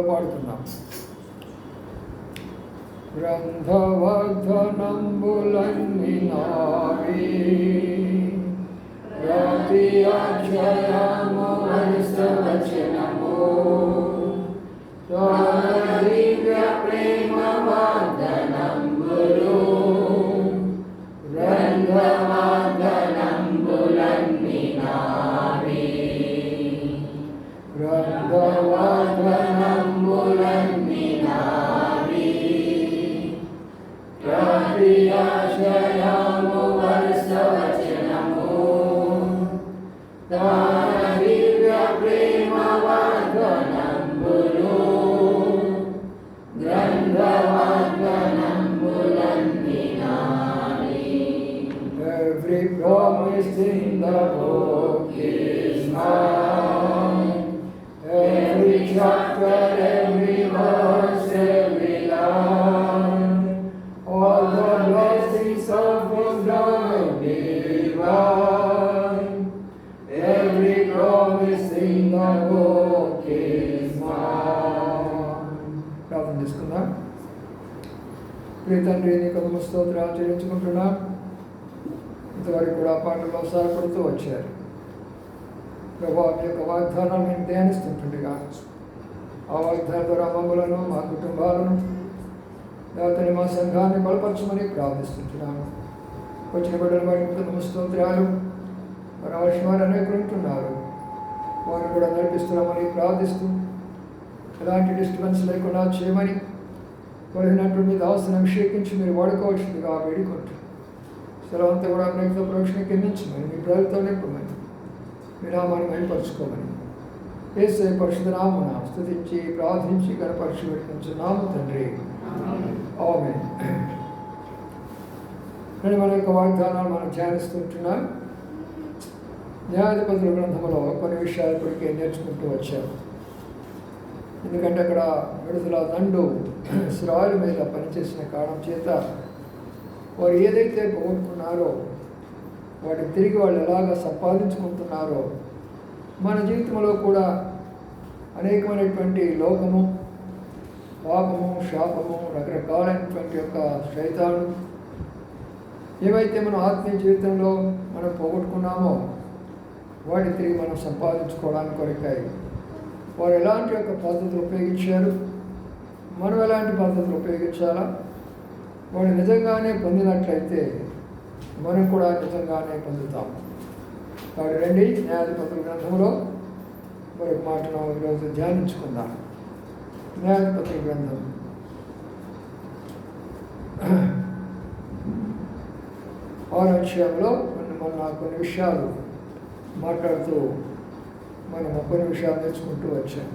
పాడుతున్నాం. గ్రంథవర్ధనంబులన్ని నావి ప్రతి అక్షరము వచనము దివ్య ప్రేమ వర్ధనంబులు గ్రంథవర్ధనంబులన్ని నావి గ్రంథవర్ధనంబులన్ని నావి ప్రతి అక్షరము వచనము దివ్య ప్రేమ వర్ధనంబులు గ్రంథవర్ధనంబులన్ని నావి. Every promise in the book is mine. Every chapter, every verse, every line, all the blessings of His love divine. Every promise in the book is mine. ప్రార్థన చేసుకుందాం. ప్రియ తండ్రి, నీకు స్తోత్రాలు చెల్లించుకుంటున్నాం. ఇంతవరకు కూడా పాటల్లో సహాయపడుతూ వచ్చారు. ప్రభావం యొక్క వాగ్దానాలు మేము ధ్యానిస్తుంటుండగా ఆ వాగ్దానం ద్వారా మమ్మలను, మా కుటుంబాలను, దాతని మా సంఘాన్ని బలపరచమని ప్రార్థిస్తున్నాము. వచ్చిన బిడ్డలు బట్టి స్తోత్రాలు. మరి అవసరమైన అనేకులు ఉంటున్నారు, వారిని కూడా నడిపిస్తున్నామని ప్రార్థిస్తూ ఎలాంటి డిస్టర్బెన్స్ లేకుండా చేయమని కలిగినటువంటి మీద అవసరం అభిషేకించి మీరు వాడుకోవాల్సిందిగా వేడుకుంటూ సెలవంతా కూడా అనేక ప్రోక్షణ కిందించమని మీ ప్రజలతో నింపమని మీ నామాన్ని మహిమపరచుకోమని యేసు పరిశుద్ధ నామమున స్తుతించి ప్రార్థించి గణపరిచి పెట్టుకుంటున్నాము తండ్రి. ఆమేన్. నేను మన యొక్క వాగ్దానాలు మనం ధ్యానిస్తుంటున్నాం. న్యాయాధిపతుల గ్రంథంలో కొన్ని విషయాలు ఇప్పటికే నేర్చుకుంటూ వచ్చారు. ఎందుకంటే అక్కడ విడుదల దండు ఇశ్రాయేలు మీద పనిచేసిన కారణం చేత వారు ఏదైతే పోగొట్టుకున్నారో వాటిని తిరిగి వాళ్ళు ఎలాగ సంపాదించుకుంటున్నారో మన జీవితంలో కూడా అనేకమైనటువంటి లోకము, పాపము, శాపము, రకరకాలైనటువంటి యొక్క శైతాను ఏవైతే మనం ఆత్మీయ జీవితంలో మనం పోగొట్టుకున్నామో వాటిని తిరిగి మనం సంపాదించుకోవడానికి కొరకాయి వారు ఎలాంటి యొక్క పద్ధతులు ఉపయోగించారు, మనం ఎలాంటి పద్ధతులు ఉపయోగించాలా, వాడు నిజంగానే పొందినట్లయితే మనం కూడా నిజంగానే పొందుతాం. కాబట్టి రండి, న్యాయాధిపతుల గ్రంథంలో మరొక మాటను ఈరోజు ధ్యానించుకుందాం. న్యాయాధిపతుల గ్రంథం 6వ అధ్యాయంలో మన కొన్ని విషయాలు మాట్లాడుతూ మనం కొన్ని విషయాలు నేర్చుకుంటూ వచ్చాం.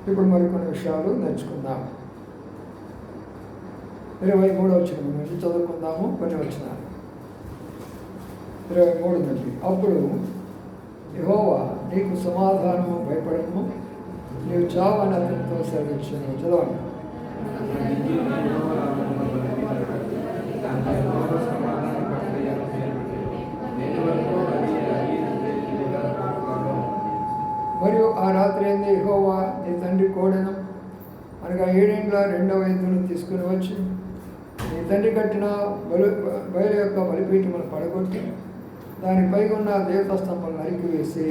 ఇప్పుడు మరికొన్ని విషయాలు నేర్చుకుందాం. 23వ వచనం నుంచి చదువుకుందాము. కొన్ని వచనాలు 23 నుండి. అప్పుడు యెహోవా నీకు సమాధానము, భయపడము, నీవు చావని అతనితో సెలవిచ్చాను. చదవండి. మరియు ఆ రాత్రి ఏంది, యెహోవా నీ తండ్రి కోడెను అనగా 7 ఏండ్ల 2వ ఎద్దును తీసుకుని వచ్చి నీ తండ్రి కట్టిన బయలు యొక్క బలిపీఠమును పడగొట్టి దానిపై ఉన్న దేవతా స్తంభాలను నరికివేసి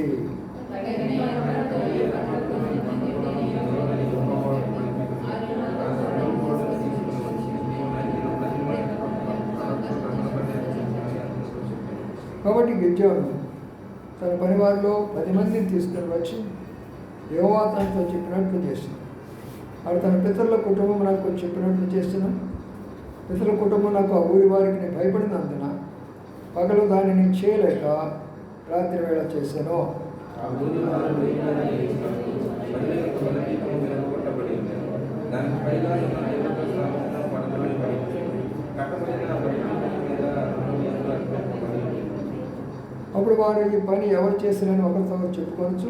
కాబట్టి గిద్యోను తన పనివారిలో 10 మందిని తీసుకుని వచ్చి యెహోవా తనతో చెప్పినట్లు చేసిన వాడు తన పితరుల కుటుంబం నాకు చెప్పినట్లు చేసిన పితరుల కుటుంబం నాకు ఆ ఊరి వారికి భయపడినందున పగలు దానిని చేయలేక రాత్రి వేళ చేశాను. అప్పుడు వారు ఈ పని ఎవరు చేసిరని ఒకరితో చెప్పుకోవచ్చు.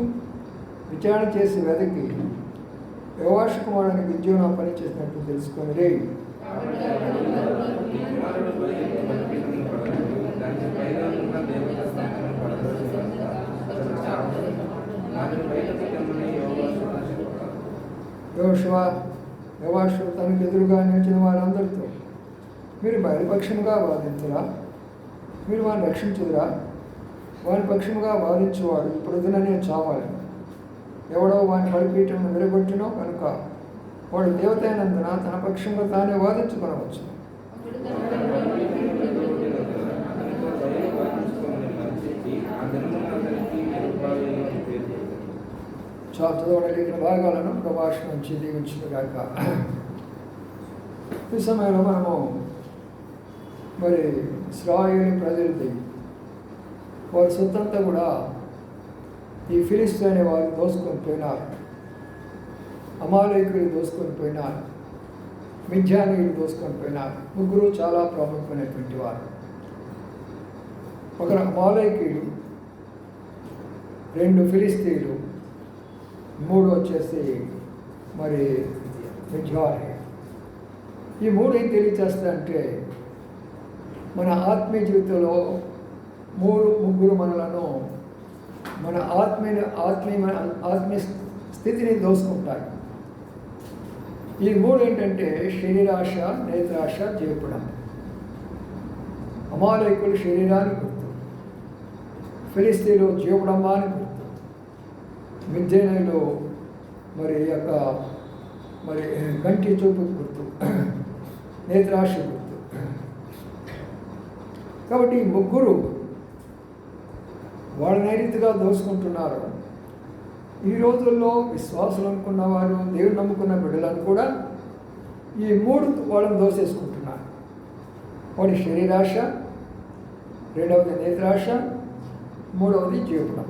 విచారణ చేసి వెతికి యోవాషు కుమారుని గిద్యోను ఆ పని చేసినట్టు తెలుసుకొని రే. యోవాషు తనకు ఎదురుగా నిలిచిన వారందరితో మీరు బయలుపక్షముగా వాదించరా, మీరు వారిని రక్షించుదురా? వారి పక్షముగా వాదించేవాడు ఇప్పుడుదననే చావాలి. ఎవడో వాని బలిపీఠం విరగొట్టినో కనుక వాడు దేవత అయినందున తన పక్షంగా తానే వాదించుకొనవచ్చు. చదవడలిగిన భాగాలను ప్రభాష నుంచి దీవించుగాక. ఈ సమయంలో మనము మరి ఇశ్రాయేలు ప్రజలది వారి సొత్తంతా కూడా ఈ ఫిలిస్తీన్ అనే వారు దోసుకొని పోయినారు, అమాలేకులు దోసుకొని పోయినారు, మిద్యానీయులు దోసుకొని పోయినారు. ముగ్గురు చాలా ప్రాముఖ్యమైనటువంటి వారు. ఒకరు అమాలేకులు, 2 ఫిలిస్తీన్లు, 3 వచ్చేసి మరి మిద్యానీయులు. ఈ 3 ఏం తెలియచేస్తాయంటే మన ఆత్మీయ జీవితంలో ముగ్గురు మనలను మన ఆత్మీయ స్థితిని దోసుకుంటాయి. ఈ 3 ఏంటంటే శరీరాశ, నేత్రాశ, జీవపడం. అమాలేకులు శరీరానికి గుర్తు, ఫిలిస్తీన్లు జీవపడంబానికి గుర్తు, మిద్యానీయులు మరి యొక్క మరి కంటి చూపు గుర్తు, నేత్రాశ గుర్తు. కాబట్టి ఈ ముగ్గురు వాళ్ళ నైతిగా దోసుకుంటున్నారు. ఈ రోజుల్లో విశ్వాసులు అనుకున్న వారు, దేవుడు నమ్ముకున్న బిడ్డలను కూడా ఈ మూడు వాళ్ళని దోసేసుకుంటున్నారు. ఒకటి శరీరాశ, రెండవది నేత్రాశ, మూడవది జీవనం.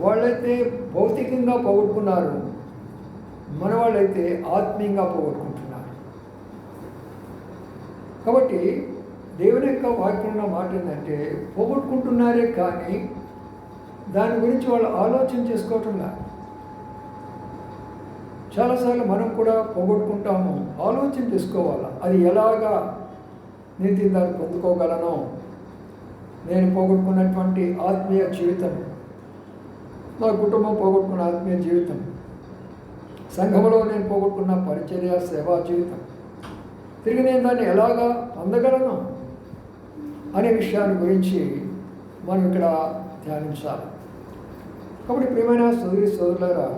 వాళ్ళైతే భౌతికంగా పోగొట్టుకున్నారు, మన వాళ్ళైతే ఆత్మీయంగా పోగొట్టుకుంటున్నారు. కాబట్టి దేవుని యొక్క వాక్యంలో మాట ఏంటంటే పోగొట్టుకుంటున్నారే కానీ దాని గురించి వాళ్ళు ఆలోచన చేసుకోవటంలా. చాలాసార్లు మనం కూడా పోగొట్టుకుంటాము, ఆలోచన చేసుకోవాలి. అది ఎలాగా నేను దాన్ని పొందుకోగలను, నేను పోగొట్టుకున్నటువంటి ఆత్మీయ జీవితం, నా కుటుంబం పోగొట్టుకున్న ఆత్మీయ జీవితం, సంఘంలో నేను పోగొట్టుకున్న పరిచర్య సేవా జీవితం, తిరిగి నేను దాన్ని ఎలాగా పొందగలను అనే విషయాన్ని గురించి మనం ఇక్కడ ధ్యానించాలి. కాబట్టి ప్రియమైన సోదరులారా,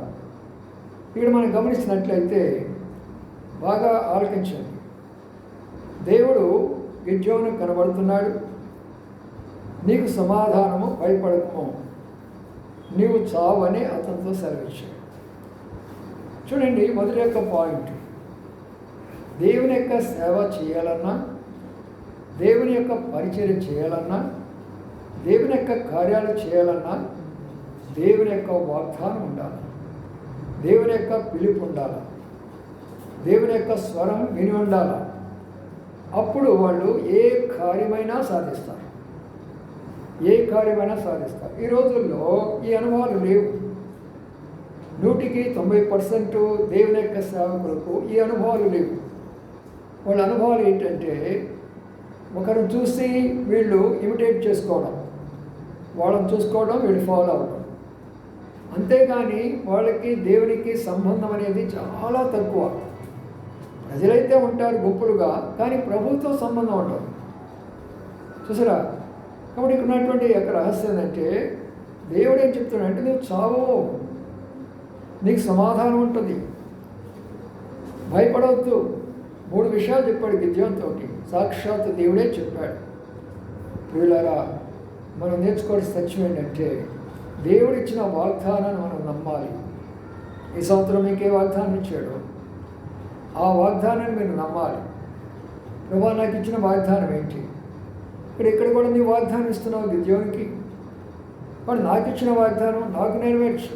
ఇక్కడ మనం గమనించినట్లయితే బాగా ఆలకించండి. దేవుడు గిద్యోను కనబడుతున్నాడు. నీకు సమాధానము, భయపడకము, నీవు చావని అతనితో సెలవిచ్చాడు. చూడండి, మొదటి యొక్క పాయింట్, దేవుని యొక్క సేవ చేయాలన్నా, దేవుని యొక్క పరిచర్య చేయాలన్నా, దేవుని యొక్క కార్యాలు చేయాలన్నా దేవుని యొక్క వాగ్దానం ఉండాలి, దేవుని యొక్క పిలుపు ఉండాలి, దేవుని యొక్క స్వరం విని ఉండాలి. అప్పుడు వాళ్ళు ఏ కార్యమైనా సాధిస్తారు, ఏ కార్యమైనా సాధిస్తారు. ఈ రోజుల్లో ఈ అనుభవాలు లేవు. 100కి 90% దేవుని యొక్క సేవకులకు ఈ అనుభవాలు లేవు. వాళ్ళ అనుభవాలు ఏంటంటే ఒకరు చూసి వీళ్ళు ఇమిటేట్ చేసుకోవడం, వాళ్ళని చూసుకోవడం, వీళ్ళు ఫాలో అవ్వడం. అంతేగాని వాళ్ళకి దేవునికి సంబంధం అనేది చాలా తక్కువ. ప్రజలైతే ఉంటారు గుంపులుగా, కానీ ప్రభుత్వం సంబంధం ఉండదు. చూసారా? కాబట్టి ఇక్కడ ఉన్నటువంటి యొక్క రహస్యం ఏంటంటే దేవుడు ఏం చెప్తున్నాడంటే నువ్వు చావు, నీకు సమాధానం ఉంటుంది, భయపడవద్దు. 3 విషయాలు చెప్పాడు గిద్యోనుతో. సాక్షాత్ దేవుడే చెప్పాడు. ప్రియులారా, మనం నేర్చుకోవాల్సిన సత్యం ఏంటంటే దేవుడు ఇచ్చిన వాగ్దానాన్ని మనం నమ్మాలి. ఈ సంవత్సరం మీకే వాగ్దానం ఇచ్చాడు, ఆ వాగ్దానాన్ని మీరు నమ్మాలి. ప్రభువా, నాకు ఇచ్చిన వాగ్దానం ఏంటి? ఇక్కడ కూడా నీ వాగ్దానం ఇస్తున్నావు గిద్యోనికి. వాడు నాకు ఇచ్చిన వాగ్దానం నాకు నెరవేర్చు.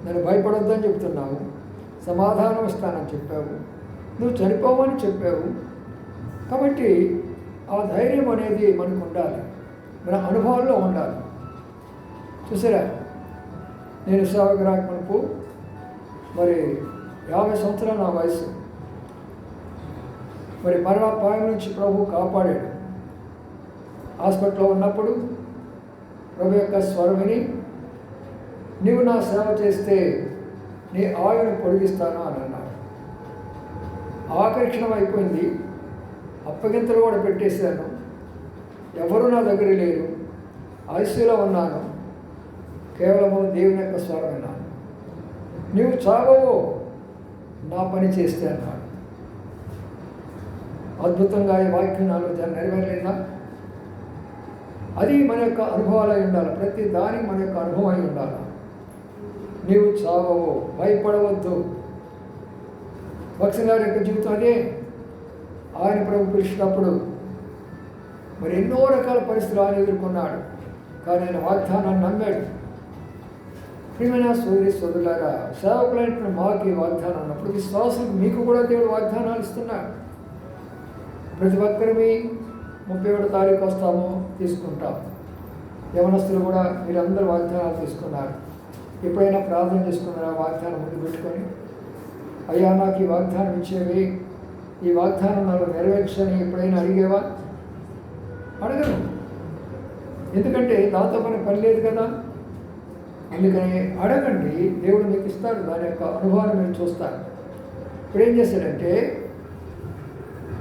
నేను భయపడొద్దని చెప్తున్నావు, సమాధానం ఇస్తానని చెప్పావు, నువ్వు చనిపోవని చెప్పావు. కాబట్టి ఆ ధైర్యం అనేది మనకు ఉండాలి, మన అనుభవాల్లో ఉండాలి. చూసారా, నేను సేవకు రాకమునుపు మరి 50 సంవత్సరాలు నా వయసు. మరి మరణాపాయం నుంచి ప్రభు కాపాడాడు. హాస్పిటల్లో ఉన్నప్పుడు ప్రభు యొక్క స్వరం విని, నీవు నా సేవ చేస్తే నీ ఆయును పొడిగిస్తాను అని అన్నాడు. ఆఖరి క్షణం అయిపోయింది, అప్పగింతలు కూడా పెట్టేశాను, ఎవరు నా దగ్గర లేరు, ఐసీలో ఉన్నాను, కేవలము దేవుని యొక్క స్వరం విన్నాను. నీవు చావవు, నా పని చేస్తే అన్నాడు. అద్భుతంగా ఈ వాక్యం నాలో నెరవేరలేదా? అది మన యొక్క అనుభవాలై ఉండాలి. ప్రతి దానికి మన యొక్క అనుభవం అయి ఉండాలి. నీవు చావవు, భయపడవద్దు. భక్తుల యొక్క జీవితం అదే. ఆయన ప్రభు పిలిచినప్పుడు మరి ఎన్నో రకాల పరిస్థితులు ఆయన ఎదుర్కొన్నాడు, కానీ ఆయన వాగ్దానాన్ని నమ్మాడు. ప్రియమైన సోదరులారా, సేవకులైన మాకు ఈ వాగ్దానం ఉన్నప్పుడు విశ్వాసులకు మీకు కూడా దేవుడు వాగ్దానాలు ఇస్తున్నాడు. ప్రతి ఒక్కరిని 31వ తారీఖు వస్తాము, తీసుకుంటాం. యవనస్తులు కూడా మీరందరూ వాగ్దానాలు తీసుకున్నారు. ఎప్పుడైనా ప్రార్థన చేసుకున్నారా? వాగ్దానం ముందు పెట్టుకొని, అయ్యా నాకు ఈ వాగ్దానం ఇచ్చేవి, ఈ వాగ్దానం నాకు నెరవేర్చని ఎప్పుడైనా అడిగేవా? అడగను. ఎందుకంటే దాంతో మనకు పని లేదు కదా. అందుకని అడగండి, దేవుడు మీకు ఇస్తాడు. దాని యొక్క అనుభవాన్ని మీరు చూస్తారు. ఇప్పుడు ఏం చేశాడంటే,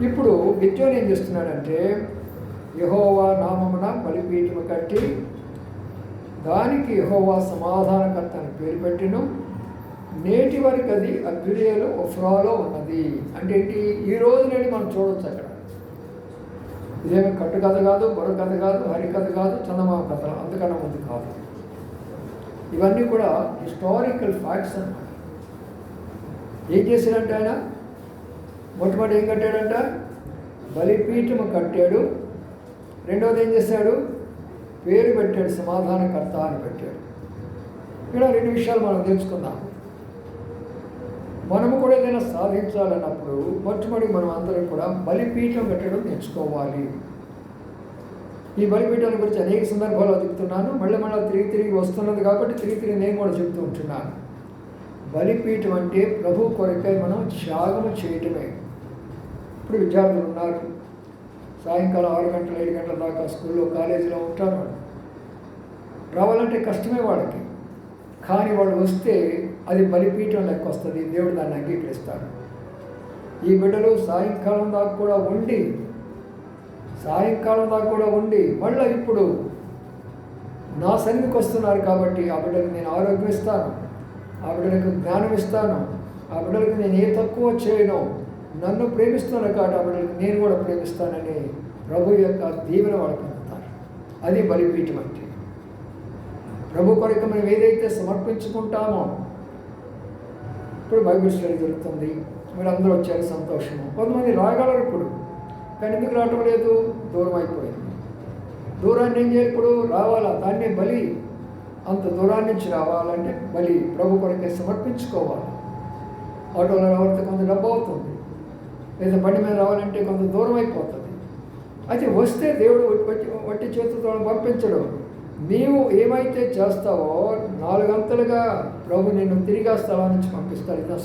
ఇప్పుడు గిద్యోను ఏం చేస్తున్నాడంటే, యెహోవా నామమున బలిపీఠము కట్టి దానికి యెహోవా సమాధానకర్త అని పేరు పెట్టిను. నేటి వరకు అది అభ్యుదయలో ఒఫ్రాలో ఉన్నది. అంటే ఏంటి? ఈ రోజు నుండి మనం చూడవచ్చు అక్కడ. ఇదేమి కట్టుకథ కాదు, బుర్రకథ కాదు, హరికథ కాదు, చందమామ కథ అంతకన్నా ముందు కాదు. ఇవన్నీ కూడా హిస్టారికల్ ఫ్యాక్ట్స్ అన్నమాట. ఏం చేశాడంటే ఆయన మొట్టమొదటి ఏం కట్టాడంట? బలిపీఠము కట్టాడు. రెండవది ఏం చేశాడు? పేరు పెట్టాడు, సమాధానకర్త అని పెట్టాడు. ఇక్కడ రెండు విషయాలు మనం తెలుసుకుందాం. మనము కూడా ఏదైనా సాధించాలన్నప్పుడు మొట్టమొదటి మనం అందరం కూడా బలిపీఠం కట్టడం నేర్చుకోవాలి. ఈ బలిపీఠాల గురించి అనేక సందర్భాలు చెప్తున్నాను. మళ్ళీ తిరిగి వస్తున్నది కాబట్టి తిరిగి నేను కూడా చెప్తూ ఉంటున్నాను. బలిపీఠం అంటే ప్రభు కొరకై మనం త్యాగము చేయటమే. ఇప్పుడు విద్యార్థులు ఉన్నారు, సాయంకాలం 6 గంటలు 7 గంటల దాకా స్కూల్లో కాలేజీలో ఉంటారు. రావాలంటే కష్టమే వాళ్ళకి. కానీ వాళ్ళు వస్తే అది బలిపీఠం లెక్క వస్తుంది. దేవుడు దాన్ని అంగీకరిస్తాడు. ఈ బిడ్డలు సాయంకాలం దాకా కూడా ఉండి మళ్ళీ ఇప్పుడు నా సన్నిధికి వస్తున్నారు కాబట్టి ఆ బిడ్డలకు నేను ఆరోగ్యం ఇస్తాను, ఆ బిడ్డలకు జ్ఞానం ఇస్తాను, ఆ బిడ్డలకు నేను ఏ తక్కువ చేయను, నన్ను ప్రేమిస్తాను కాబట్టి ఆ బిడ్డలకు నేను కూడా ప్రేమిస్తానని ప్రభు యొక్క దీవెన వాళ్ళకి అందుతారు. అది బలిపీఠం అంటే. ప్రభు కొరకు మనం ఏదైతే సమర్పించుకుంటామో, ఇప్పుడు బైబిల్ స్టడీ జరుగుతుంది, మీరు అందరూ వచ్చారు, సంతోషము. కొంతమంది రాగలరు ఇప్పుడు, కానీ ఎందుకు రావటం లేదు? దూరం అయిపోయింది. దూరాన్ని ఏం చేయాలి? ఇప్పుడు రావాలా? దాన్నే బలి. అంత దూరాన్ని నుంచి రావాలంటే బలి ప్రభు కొరకే సమర్పించుకోవాలి. ఆటోలో రావాలంటే కొంత డబ్బు అవుతుంది, లేదా బండి మీద రావాలంటే కొంత దూరం అయిపోతుంది. అయితే వస్తే దేవుడు వట్టి చేతులతో పంపించడం. నీవు ఏమైతే చేస్తావో 4 గంటలుగా ప్రభు నిన్ను తిరిగి ఆ స్థలం నుంచి పంపిస్తాడు. ఇది నా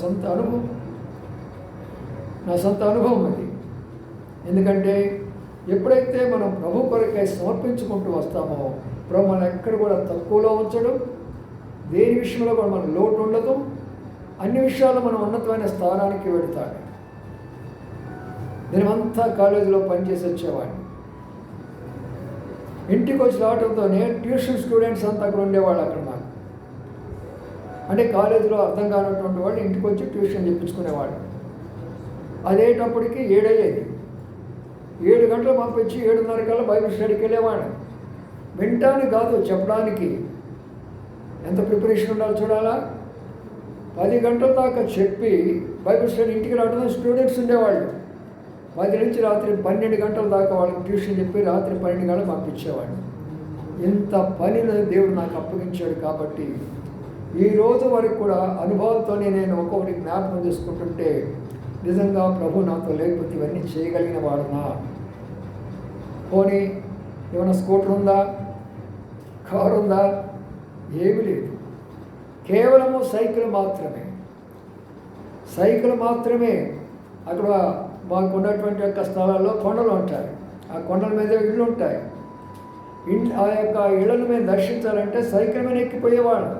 సొంత అనుభవం అది. ఎందుకంటే ఎప్పుడైతే మనం ప్రభు కొరకై సమర్పించుకుంటూ వస్తామో ప్రభు మనం ఎక్కడ కూడా తక్కువలో ఉంచడం, దేని విషయంలో కూడా మనకు లోటు ఉండదు, అన్ని విషయాల్లో మనం ఉన్నతమైన స్థానానికి వెళతాడు. నేనంతా కాలేజీలో పనిచేసి వచ్చేవాడిని. ఇంటికి వచ్చి రావడంతోనే ట్యూషన్ స్టూడెంట్స్ అంతా అక్కడ ఉండేవాళ్ళు. అక్కడ నాకు అంటే కాలేజీలో అర్థం కానటువంటి వాళ్ళు ఇంటికి వచ్చి ట్యూషన్ చెప్పించుకునేవాళ్ళు. అదేటప్పటికి 7 అయ్యేది. 7 గంటలు పంపించి 7:30 కల్లా బైబిల్ స్టడీకి వెళ్ళేవాడు. వినటానికి కాదు, చెప్పడానికి ఎంత ప్రిపరేషన్ ఉండాలో చూడాలా. 10 గంటల దాకా చెప్పి బైబిల్ స్టడీ ఇంటికి రావడం స్టూడెంట్స్ ఉండేవాళ్ళు. 10 నుంచి రాత్రి 12 గంటల దాకా వాళ్ళకి ట్యూషన్ చెప్పి రాత్రి 12 గంటలు పంపించేవాడు. ఇంత పనిని దేవుడు నాకు అప్పగించాడు. కాబట్టి ఈ రోజు వరకు కూడా అనుభవంతోనే నేను ఒక్కొక్కటి జ్ఞాపకం చేసుకుంటుంటే నిజంగా ప్రభు నాతో లేకపోతే ఇవన్నీ చేయగలిగిన వాడునా? పోనీ ఏమైనా స్కూటర్ ఉందా, కారు ఉందా? ఏమీ లేదు. కేవలము సైకిల్ మాత్రమే. అక్కడ మాకు ఉన్నటువంటి యొక్క స్థలాల్లో కొండలు ఉంటాయి. ఆ కొండల మీద ఇళ్ళు ఉంటాయి. ఆ యొక్క ఇళ్లను మేము దర్శించాలంటే సైకిల్ మీద ఎక్కిపోయేవాళ్ళం.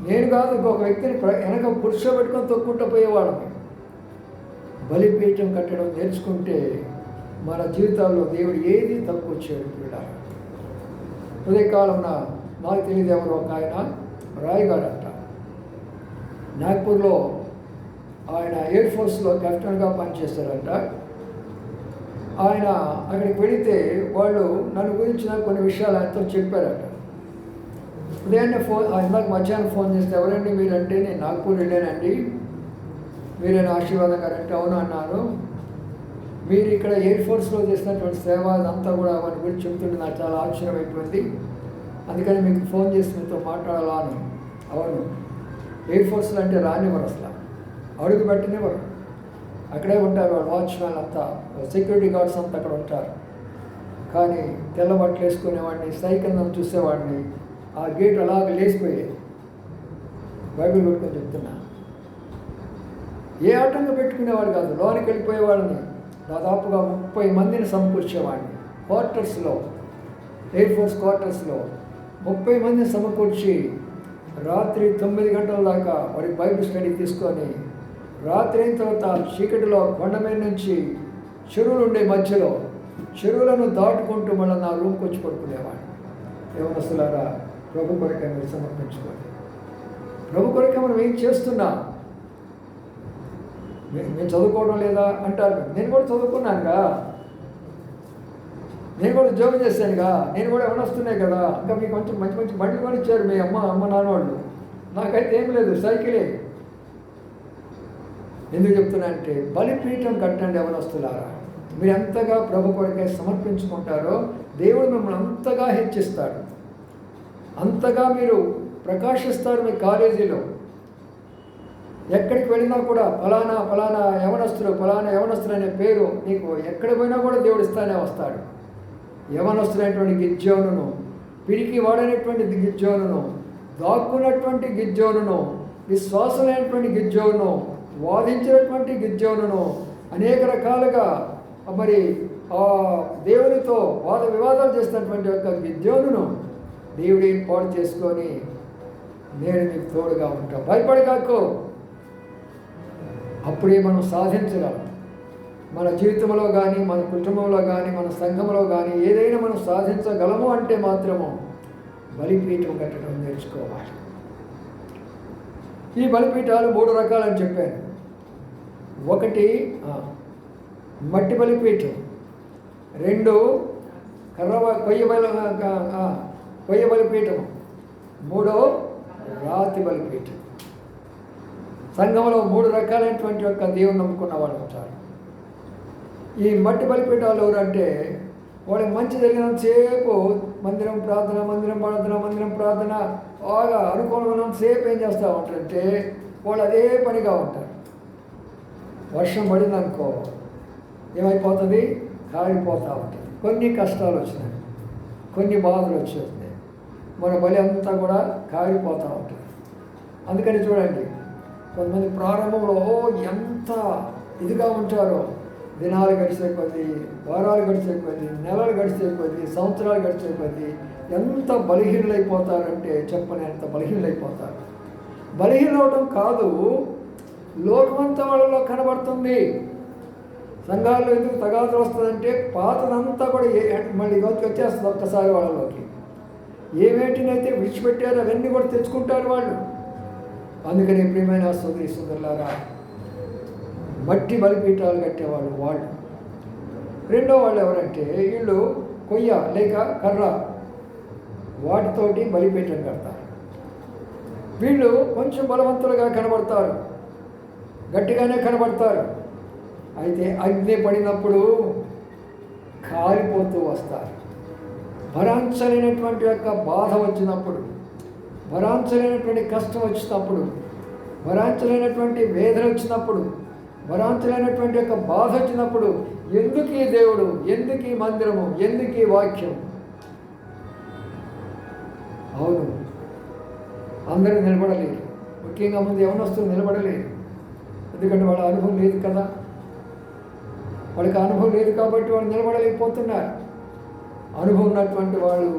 నేను కాదు, ఇంకొక వ్యక్తిని వెనక కూర్చోబెట్టుకొని తొక్కుంటూ పోయేవాళ్ళం. బలిపీఠం కట్టడం నేర్చుకుంటే మన జీవితాల్లో దేవుడు ఏది తక్కువ చేయడు. ఉదయకాలంన నాకు తెలియదు ఎవరు ఒక ఆయన రాయగాడంట, నాగ్పూర్లో ఆయన ఎయిర్ ఫోర్స్లో కెప్టెన్గా పనిచేస్తారంట. ఆయన అక్కడికి వెళితే వాళ్ళు నన్ను గురించి నాకు కొన్ని విషయాలు ఆయనతో చెప్పారట. ఉదయాన్నే ఇందాక మధ్యాహ్నం ఫోన్ చేస్తే, ఎవరండి మీరంటే, నేను నాగ్పూర్ వెళ్ళానండి, మీరైనా ఆశీర్వాదం గారంటే అవును అన్నారు. మీరు ఇక్కడ ఎయిర్ ఫోర్స్లో చేసినటువంటి సేవ అదంతా కూడా వాటి గురించి చెప్తుంటే నాకు చాలా ఆశ్చర్యం అయిపోయింది. అందుకని మీకు ఫోన్ చేసి మీతో మాట్లాడాలా అని. అవును, ఎయిర్ ఫోర్స్లో అంటే రానివ్వరు, అసలు అడుగు పెట్టనివ్వరు. అక్కడే ఉంటారు వాళ్ళు, వాచ్మ్యాన్ అంతా, సెక్యూరిటీ గార్డ్స్ అంతా అక్కడ ఉంటారు. కానీ తెల్ల బట్టలు వేసుకునేవాడిని, సైకిల్ నన్ను చూసేవాడిని, ఆ గేట్ అలాగ లేచిపోయేది. బైబిల్ పెట్టుకొని చెప్తున్నా. ఏ ఆటంగా పెట్టుకునేవాడు కాదు, లోనికి వెళ్ళిపోయేవాడిని. దాదాపుగా 30 మందిని సమకూర్చేవాడిని క్వార్టర్స్లో, ఎయిర్ ఫోర్స్ క్వార్టర్స్లో 30 మందిని సమకూర్చి రాత్రి 9 గంటల దాకా వారికి బైబిల్ స్టడీ తీసుకొని, రాత్రి అయిన తర్వాత చీకటిలో కొండ మీద నుంచి చెరువులు ఉండే మధ్యలో చెరువులను దాటుకుంటూ మళ్ళీ నా రూమ్కి వచ్చి పడుకునేవాడిని. యవనస్తులారా, ప్రభు కొరకే మీరు సమర్పించుకోండి. ప్రభు కొరకే మనం ఏం చేస్తున్నాం? నేను చదువుకోవడం లేదా అంటారు. నేను కూడా చదువుకున్నానుగా, నేను కూడా ఉద్యోగం చేశానుగా, నేను కూడా ఏమైనా వస్తున్నాయి కదా. ఇంకా మీకు కొంచెం మంచి మంచి బండ్లు కొని ఇచ్చారు మీ అమ్మ నాన్న వాళ్ళు. నాకైతే ఏం లేదు, సైకిలే. ఎందుకు చెప్తున్నా అంటే, బలిపీఠం కట్టండి యవనస్తులారా. మీరు ఎంతగా ప్రభు కొరకే సమర్పించుకుంటారో దేవుడు మిమ్మల్ని అంతగా హెచ్చిస్తాడు, అంతగా మీరు ప్రకాశిస్తారు. మీ కాలేజీలో ఎక్కడికి వెళ్ళినా కూడా ఫలానా యవనస్తుడు అనే పేరు నీకు ఎక్కడ పోయినా కూడా దేవుడు ఇస్తానే వస్తాడు. యవనస్తుడైనటువంటి గిద్యోనును, పిరికి వాడైనటువంటి గిద్యోనును, దాక్కున్నటువంటి గిద్యోనును, విశ్వాసమైనటువంటి గిద్యోనును, వాదించినటువంటి గిద్యోనును, అనేక రకాలుగా మరి దేవునితో వాద వివాదాలు చేసినటువంటి యొక్క గిద్యోనును దేవుడు ఏర్పాటు చేసుకొని, నేను నీకు తోడుగా ఉంటా, భయపడగాకు. అప్పుడే మనం సాధించగలం. మన జీవితంలో కానీ, మన కుటుంబంలో కానీ, మన సంఘంలో కానీ ఏదైనా మనం సాధించగలము అంటే మాత్రము బలిపీఠం కట్టడం నేర్చుకోవాలి. ఈ బలిపీఠాలు 3 రకాలని చెప్పాను. ఒకటి మట్టి బలిపీఠం, 2 కొయ్య బలిపీఠం, 3 రాతి బలిపీఠం. సంఘంలో 3 రకాలైనటువంటి యొక్క దేవుని నమ్ముకున్న వాళ్ళు ఉంటారు. ఈ మట్టి బలిపీఠాలు ఎవరంటే, వాళ్ళకి మంచి జరిగినంతసేపు మందిరం ప్రార్థన బాగా అనుకూలమైనంతసేపు ఏం చేస్తూ ఉంటారంటే, వాళ్ళు అదే పనిగా ఉంటారు. వర్షం పడిందనుకో ఏమైపోతుంది? కాలిపోతూ ఉంటుంది. కొన్ని కష్టాలు వచ్చినాయి, కొన్ని బాధలు వచ్చేస్తున్నాయి, మన బలి అంతా కూడా కాలిపోతూ ఉంటుంది. అందుకని చూడండి, కొంతమంది ప్రారంభంలో ఎంత ఇదిగా ఉంటారో, దినాలు గడిచే కొద్దీ, వారాలు గడిచే కొద్దీ, నెలలు గడిచే కొద్దీ, సంవత్సరాలు గడిచే కొద్దీ ఎంత బలహీనులైపోతారంటే చెప్పలేనంత బలహీనులైపోతారు. బలహీనవడం కాదు, లోకమంతా వాళ్ళలో కనబడుతుంది. సంఘాల్లో ఎందుకు తగాదులు వస్తుందంటే, పాతదంతా కూడా మళ్ళీ వచ్చేస్తుంది ఒక్కసారి వాళ్ళలోకి. ఏవేటినైతే విడిచిపెట్టారో అవన్నీ కూడా తెచ్చుకుంటారు వాళ్ళు. అందుకని ప్రియమైన సోదరి సోదరులారా, మట్టి బలిపీఠాలు కట్టేవాళ్ళు వాళ్ళు. రెండో వాళ్ళు ఎవరంటే, వీళ్ళు కొయ్య లేక కర్ర వాటితోటి బలిపీఠం కడతారు. వీళ్ళు కొంచెం బలవంతులుగా కనబడతారు, గట్టిగానే కనబడతారు. అయితే అగ్ని పడినప్పుడు కాలిపోతూ వస్తారు. భరాంచలేనటువంటి యొక్క బాధ వచ్చినప్పుడు, భరాంచలేనటువంటి కష్టం వచ్చినప్పుడు, భరాంచలేనటువంటి వేదన వచ్చినప్పుడు, భరాంచలేనటువంటి యొక్క బాధ వచ్చినప్పుడు, ఎందుకు ఈ దేవుడు, ఎందుకు ఈ మందిరము, ఎందుకు ఈ వాక్యం? అవును, అందరూ నిలబడలేరు. ముఖ్యంగా ముందు యవనస్తులు నిలబడలేరు. ఎందుకంటే వాళ్ళ అనుభవం లేదు కదా. వాళ్ళకి అనుభవం లేదు కాబట్టి వాళ్ళు నిలబడలేకపోతున్నారు. అనుభవం ఉన్నటువంటి వాళ్ళు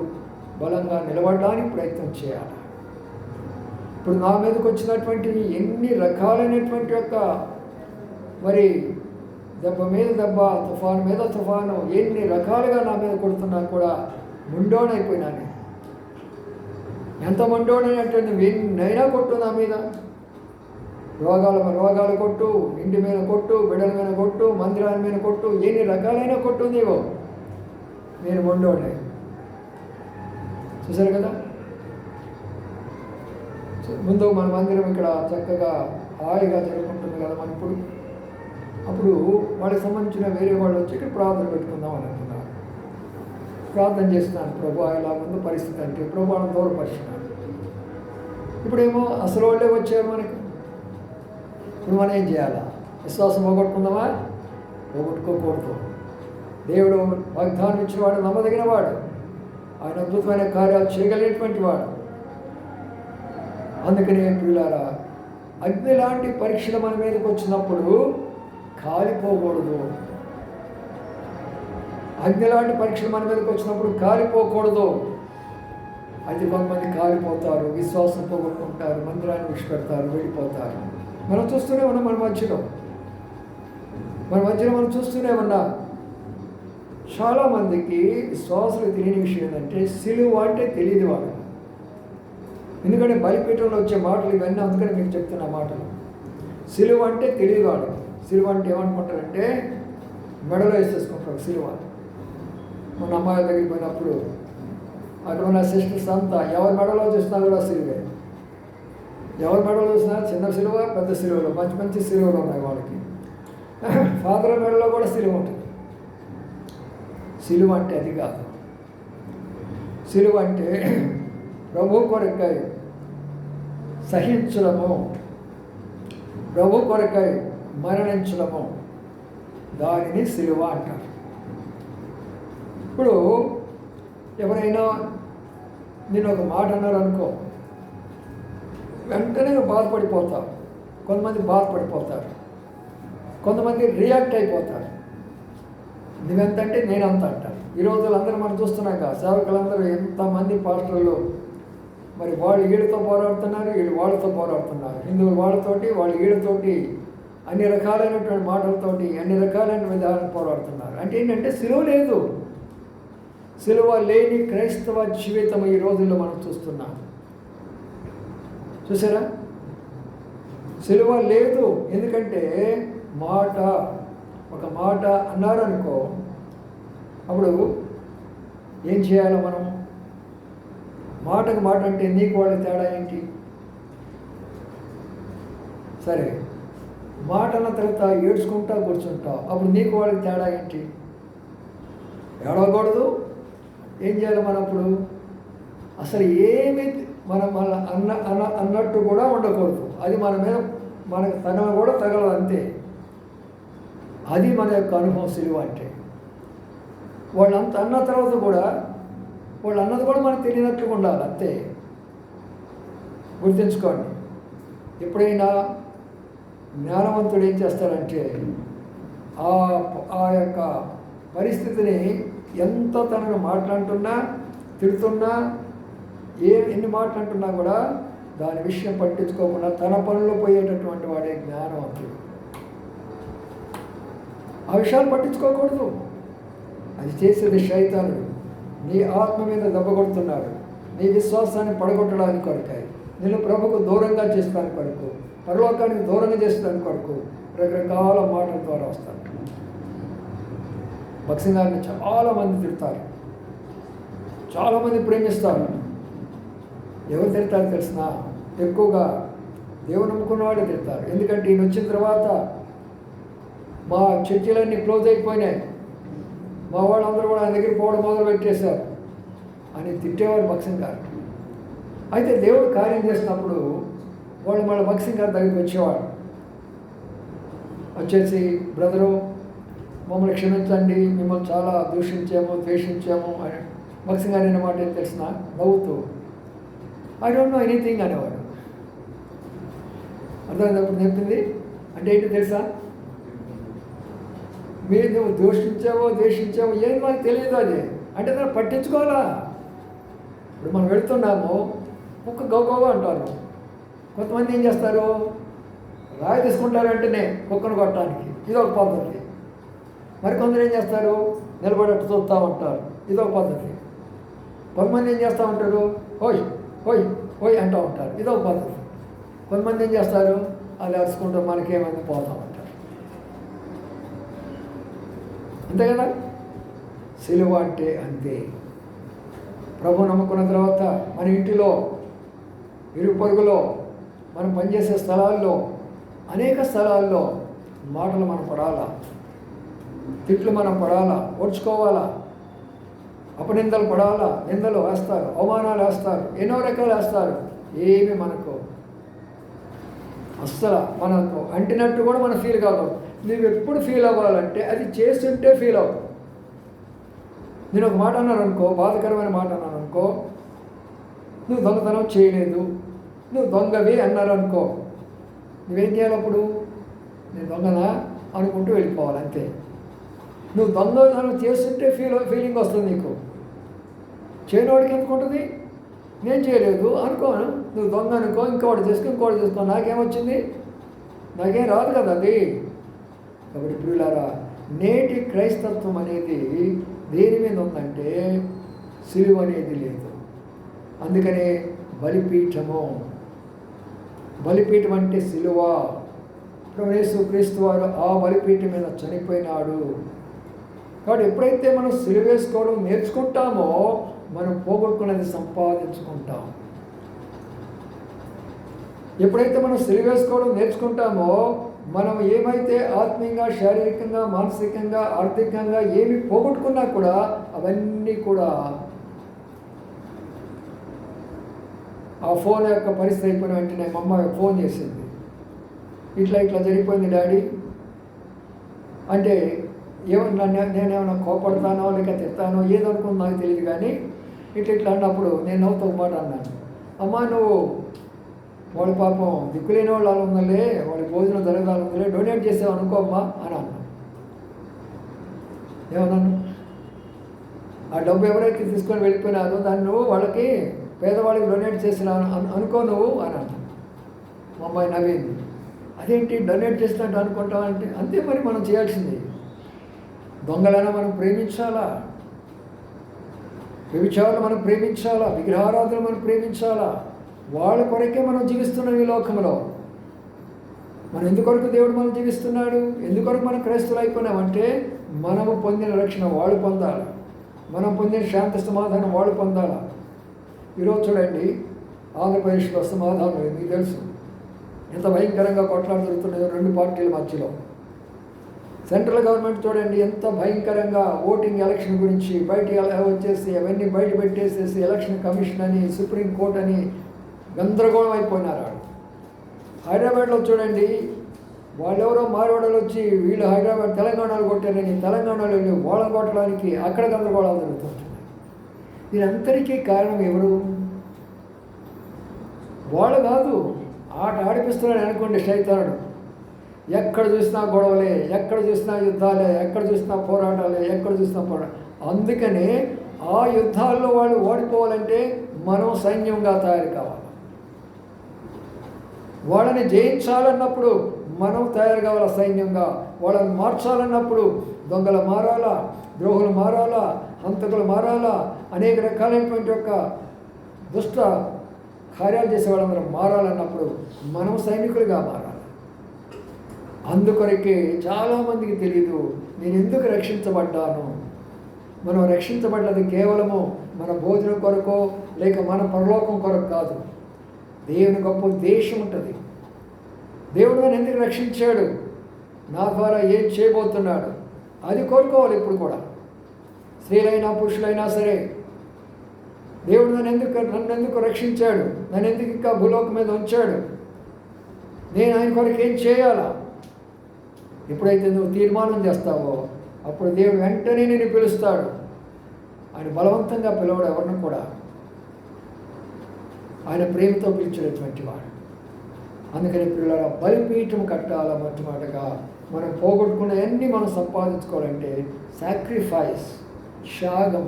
బలంగా నిలబడడానికి ప్రయత్నం చేయాలి. ఇప్పుడు నా మీదకి వచ్చినటువంటివి ఎన్ని రకాలైనటువంటి యొక్క మరి దెబ్బ మీద దెబ్బ, తుఫాను మీద తుఫాను, ఎన్ని రకాలుగా నా మీద కొడుతున్నా కూడా ముండోనైపోయినాను. ఎంత ముండోనంటే నువ్వు ఎన్నైనా కొట్టు నా మీద, రోగాలు కొట్టు, ఇంటి మీద కొట్టు, బిడ్డల మీద కొట్టు, మందిరాల మీద కొట్టు, ఎన్ని రకాలైన కొట్టు నీవు, నేను మొండోడే. చూసారు కదా. ముందు మన మందిరం ఇక్కడ చక్కగా హాయిగా జరుగుతుంటుంది కదా మన అప్పుడు వాళ్ళకి సంబంధించిన వేరే వాళ్ళు వచ్చి ఇక్కడ ప్రార్థన పెట్టుకుందాం అని అనుకున్నారు. ప్రార్థన చేస్తున్నాను, ప్రభు ఇలా ముందు పరిస్థితి అంటే ప్రభు వాళ్ళని దూరపరిచినాను. ఇప్పుడేమో అసలు వాళ్ళే వచ్చారు మనకి. ఇప్పుడు మనం ఏం చేయాలా? విశ్వాసం పోగొట్టుకుందామా? పోగొట్టుకోకూడదు. దేవుడు వాగ్దానం ఇచ్చినవాడు, నమ్మదగిన వాడు, ఆయన అద్భుతమైన కార్యాలు చేయగలిగినటువంటి వాడు. అందుకనే ప్రియులారా, అగ్ని లాంటి పరీక్షలు మన మీదకి వచ్చినప్పుడు కాలిపోకూడదు. అగ్ని లాంటి పరీక్షలు మన మీదకి వచ్చినప్పుడు కాలిపోకూడదు. అయితే కొంతమంది కాలిపోతారు, విశ్వాసం పోగొట్టుకుంటారు, మందిరాన్ని విడిచిపెడతారు, వెళ్ళిపోతారు. మనం చూస్తూనే ఉన్నాం. మన మధ్యలో మనం చూస్తూనే ఉన్నాం. చాలామందికి విశ్వాసులు తెలియని విషయం ఏంటంటే, సిలువ అంటే తెలియదు వాళ్ళు. ఎందుకంటే బలిపీఠంలో వచ్చే మాటలు ఇవన్నీ, అందుకని మీకు చెప్తున్న మాటలు. సిలువ అంటే తెలియదు. సిలువ అంటే ఏమనుకుంటారంటే మెడలో వేసేసుకుంటారు సిలువ. మన అమ్మాయి దగ్గరికి పోయినప్పుడు అక్కడ ఉన్న సిస్టర్స్ అంతా ఎవరి మెడలో చూసినా కూడా సిలువే. ఎవరి మెడలో చూసినా చిన్న సిలువ, పెద్ద సిలువలు, మంచి మంచి సిలువలు ఉన్నాయి వాళ్ళకి. ఫాదర్ మెడలో కూడా సిలువ ఉంటుంది. సిలువ అంటే అది కాదు. సిలువ అంటే ప్రభు కొరకై సహించడము, ప్రభు కొరకై మరణించడము, దానిని సిలువ అంటారు. ఇప్పుడు ఎవరైనా నేను ఒక మాట అన్నారు అనుకో, వెంటనే బాధపడిపోతారు. కొంతమంది బాధపడిపోతారు, కొంతమంది రియాక్ట్ అయిపోతారు. నువ్వెంతంటే నేనంత అంటారు. ఈ రోజులు అందరూ మనం చూస్తున్నాక సేవకులందరూ ఎంతమంది పాస్టర్లు మరి వాళ్ళు వీళ్ళతో పోరాడుతున్నారు, వీళ్ళు వాళ్ళతో పోరాడుతున్నారు. హిందువులు వాళ్ళతోటి, వాళ్ళు వీళ్ళతోటి అన్ని రకాలైనటువంటి మాటలతోటి అన్ని రకాలైన విధానం పోరాడుతున్నారు. అంటే ఏంటంటే సిలువ లేదు. సిలువ లేని క్రైస్తవ జీవితం ఈ రోజుల్లో మనం చూస్తున్నాం. చూసారా? సిలువ లేదు. ఎందుకంటే ఒక మాట అన్నారనుకో, అప్పుడు ఏం చేయాలి మనం? మాటకు మాట అంటే నీకు వాళ్ళకి తేడా ఏంటి? సరే, మాట అన్న తర్వాత ఏడ్చుకుంటా కూర్చుంటావు, అప్పుడు నీకు వాళ్ళకి తేడా ఏంటి? ఏడవకూడదు. ఏం చేయాలి మనం అప్పుడు? అసలు ఏమి మనం అన్నట్టు కూడా ఉండకూడదు. అది మన మీద మనకు తగలదు అంతే. అది మన యొక్క అనుభవం సిలువ అంటే. వాళ్ళంత అన్న తర్వాత కూడా వాళ్ళు అన్నది కూడా మనకు తెలియనట్లుగా ఉండాలి అంతే. గుర్తుంచుకోండి. ఎప్పుడైనా జ్ఞానవంతుడు ఏం చేస్తాడంటే ఆ యొక్క పరిస్థితిని ఎంత తనను మాట్లాడుతున్నా, తిడుతున్నా, ఎన్ని మాట్లాడుతున్నా కూడా దాని విషయం పట్టించుకోకుండా తన పనుల్లో పోయేటటువంటి వాడే జ్ఞానవంతుడు. ఆ విషయాలు పట్టించుకోకూడదు. అది చేసేది శైతానుడు. నీ ఆత్మ మీద దెబ్బ కొడుతున్నాడు. నీ విశ్వాసాన్ని పడగొట్టడానికి కొరకాయి, నేను ప్రభుకు దూరంగా చేస్తానికి కొరకు, పరలోకానికి దూరంగా చేస్తానికి కొరకు రకరకాల మాటల ద్వారా వస్తాను. భక్సింగ్ గారిని చాలామంది తిడతారు, చాలామంది ప్రేమిస్తారు. ఎవరు తిడతారు తెలిసిన? ఎక్కువగా దేవుడు నమ్ముకున్న వాళ్ళే తిడతారు. ఎందుకంటే ఈయన వచ్చిన తర్వాత మా చర్చిలన్నీ క్లోజ్ అయిపోయినాయి, మా వాళ్ళందరూ కూడా ఆయన దగ్గర పోవడం మొదలు పెట్టేశారు అని తిట్టేవారు భక్సింగ్ గారు. అయితే దేవుడు కార్యం చేసినప్పుడు వాళ్ళు మళ్ళీ భక్సింగ్ గారి దగ్గరికి వచ్చేసి బ్రదరు మమ్మల్ని క్షమించండి, మిమ్మల్ని చాలా దూషించాము, ద్వేషించాము అని. భక్సింగ్ గారు అనే మాట ఏం తెలిసిన? నవ్వుతూ ఐ డోంట్ నో ఎనీథింగ్ అనేవాడు. అర్థమైనప్పుడు చెప్పింది అంటే ఏంటి తెలుసా? మీరు నువ్వు ద్వేషించావో ఏం మనకు తెలియదు. అది అంటే దాన్ని పట్టించుకోవాలా? ఇప్పుడు మనం వెళుతున్నాము, కుక్క గౌగౌగా అంటారు. కొంతమంది ఏం చేస్తారు? రాయి తీసుకుంటారు వెంటనే కుక్కను కొట్టడానికి, ఇదొక పద్ధతి. మరికొందరు ఏం చేస్తారు? నిలబడట్టు చూస్తూ ఉంటారు, ఇదొక పద్ధతి. కొంతమంది ఏం చేస్తూ ఉంటారు? ఓయ్ ఓయ్ ఓయ్ అంటూ ఉంటారు, ఇదొక పద్ధతి. కొంతమంది ఏం చేస్తారు? అది అరుచుకుంటూ మనకేమైంది పోతూ ఉంటారు. అంతే కదా? సిలువ అంటే అంతే. ప్రభు నమ్ముకున్న తర్వాత మన ఇంటిలో, ఇరుగు పొరుగులో, మనం పనిచేసే స్థలాల్లో, అనేక స్థలాల్లో మాటలు మనం పడాలా, తిట్లు మనం పడాలా, ఓడ్చుకోవాలా, అపనిందలు పడాలా. నిందలు వేస్తారు, అవమానాలు వేస్తారు, ఎన్నో రకాలు వేస్తారు. ఏమి మనకు అస్సలు మనకు అంటినట్టు కూడా మనం ఫీల్ కాదు. నువ్వు ఎప్పుడు ఫీల్ అవ్వాలంటే అది చేస్తుంటే ఫీల్ అవ్వు. నేను ఒక మాట అన్నాను అనుకో, బాధకరమైన మాట అన్నాను అనుకో, నువ్వు దొంగతనం చేయలేదు, నువ్వు దొంగవి అన్నారు అనుకో, నువ్వేం చేయాలి అప్పుడు? నేను దొంగనా అనుకుంటూ వెళ్ళిపోవాలి అంతే. నువ్వు దొంగతనం చేస్తుంటే ఫీలింగ్ వస్తుంది నీకు. చేయనోడికి ఎందుకు ఉంటుంది? నేను చేయలేదు అనుకోను, నువ్వు దొంగ అనుకో, ఇంకోటి చేసుకో, నాకేమొచ్చింది? నాకేం రాదు కదా అది. కాబట్టి ప్రియులారా, నేటి క్రైస్తత్వం అనేది దేని మీద ఉందంటే సిలువ అనేది లేదు. అందుకనే బలిపీఠము. బలిపీఠం అంటే సిలువ. యేసు క్రీస్తు వారు ఆ బలిపీఠం మీద చనిపోయినాడు. కాబట్టి ఎప్పుడైతే మనం సిలువ వేసుకోవడం నేర్చుకుంటామో మనం పోగొట్టుకున్నది సంపాదించుకుంటాం. ఎప్పుడైతే మనం సిలువ వేసుకోవడం నేర్చుకుంటామో మనం ఏమైతే ఆత్మీయంగా, శారీరకంగా, మానసికంగా, ఆర్థికంగా ఏమి పోగొట్టుకున్నా కూడా అవన్నీ కూడా ఆ ఫోన్ యొక్క పరిస్థితి అయిపోయిన వెంటనే మా అమ్మ ఫోన్ చేసింది, ఇట్లా జరిగిపోయింది డాడీ అంటే ఏమన్నా నేనేమన్నా కోపడతానో లేక తిడతానో ఏదనుకుందో నాకు తెలియదు, కానీ ఇట్లా అన్నప్పుడు నేను నవ్వుతో మాట అన్నాను, అమ్మా నువ్వు వాళ్ళ పాపం దిక్కులేని వాళ్ళు అలా ఉందలే, వాళ్ళకి భోజనం జరగాలి ఉందలే, డొనేట్ చేసావు అనుకో అమ్మా అని అన్నాను. ఏమన్నాను, ఆ డబ్బు ఎవరైతే తీసుకొని వెళ్ళిపోయినారో దాన్ని నువ్వు వాళ్ళకి పేదవాళ్ళకి డొనేట్ చేసిన అనుకో నువ్వు అని అన్నాను. మా అమ్మాయి నవ్వింది, అదేంటి డొనేట్ చేసినట్టు అనుకుంటామంటే అంతే మరి మనం చేయాల్సింది. దొంగలైనా మనం ప్రేమించాలా, వ్యభిచారులు మనం ప్రేమించాలా, విగ్రహారాధన మనం ప్రేమించాలా. వాళ్ళ కొరకే మనం జీవిస్తున్నాం ఈ లోకంలో. మనం ఎందుకొరకు దేవుడు మనం జీవిస్తున్నాడు, ఎందుకొరకు మనం క్రైస్తవులు అయిపోయినామంటే మనము పొందిన రక్షణ వాళ్ళు పొందాలి, మనం పొందిన శాంతి సమాధానం వాళ్ళు పొందాలా. ఈరోజు చూడండి ఆంధ్రప్రదేశ్లో సమాధానం మీకు తెలుసు ఎంత భయంకరంగా కొట్లాట జరుగుతున్నాయో రెండు పార్టీల మధ్యలో. సెంట్రల్ గవర్నమెంట్ చూడండి ఎంత భయంకరంగా ఓటింగ్ ఎలక్షన్ గురించి బయట వచ్చేసి అవన్నీ బయట పెట్టేసేసి ఎలక్షన్ కమిషన్ అని, సుప్రీంకోర్టు అని గందరగోళం అయిపోయినారు. హైదరాబాద్లో చూడండి వాళ్ళెవరో మారవాడలు వచ్చి వీళ్ళు హైదరాబాద్ తెలంగాణలో కొట్టారని తెలంగాణలో వెళ్ళి వాళ్ళని కొట్టడానికి అక్కడ గందరగోళాలు జరుగుతుంటున్నాయి. దీనంతరికీ కారణం ఎవరు? వాళ్ళు కాదు, ఆట ఆడిపిస్తున్నాడు అనుకోండి శైతానుడు. ఎక్కడ చూసినా గొడవలే, ఎక్కడ చూసినా యుద్ధాలే, ఎక్కడ చూసినా పోరాటాలే, ఎక్కడ చూసినా అందుకనే ఆ యుద్ధాల్లో వాళ్ళు ఓడిపోవాలంటే మనం సైన్యంగా తయారు కావాలి. వాళ్ళని జయించాలన్నప్పుడు మనం తయారు కావాలా సైన్యంగా. వాళ్ళని మార్చాలన్నప్పుడు దొంగలు మారాలా, ద్రోహులు మారాలా, హంతకులు మారాలా, అనేక రకాలైనటువంటి యొక్క దుష్ట కార్యాలు చేసే వాళ్ళందరూ మారాలన్నప్పుడు మనం సైనికులుగా మారాలి. అందుకొరకే చాలామందికి తెలీదు నేను ఎందుకు రక్షించబడ్డాను. మనం రక్షించబడ్డది కేవలము మన భోజనం కొరకో లేక మన పరలోకం కొరకు కాదు. దేవుని గొప్ప ఉద్దేశం ఉంటుంది. దేవుడు నన్ను ఎందుకు రక్షించాడు, నా ద్వారా ఏం చేయబోతున్నాడు, అది కోరుకోవాలి. ఇప్పుడు కూడా స్త్రీలైనా పురుషులైనా సరే దేవుడు నన్ను ఎందుకు రక్షించాడు, నన్ను ఎందుకు ఇంకా భూలోకం మీద ఉంచాడు, నేను ఆయన కొరకు ఏం చేయాలా. ఎప్పుడైతే నువ్వు తీర్మానం చేస్తావో అప్పుడు దేవుడు వెంటనే నేను పిలుస్తాడు. ఆయన బలవంతంగా పిలవడు ఎవరిని కూడా, ఆయన ప్రేమతో పిలిచేటువంటి వాడు. అందుకని పిల్లల బలిపీఠం కట్టాల మొట్టమొదటిగా మనం పోగొట్టుకునేవన్నీ మనం సంపాదించుకోవాలంటే సాక్రిఫైస్, త్యాగం,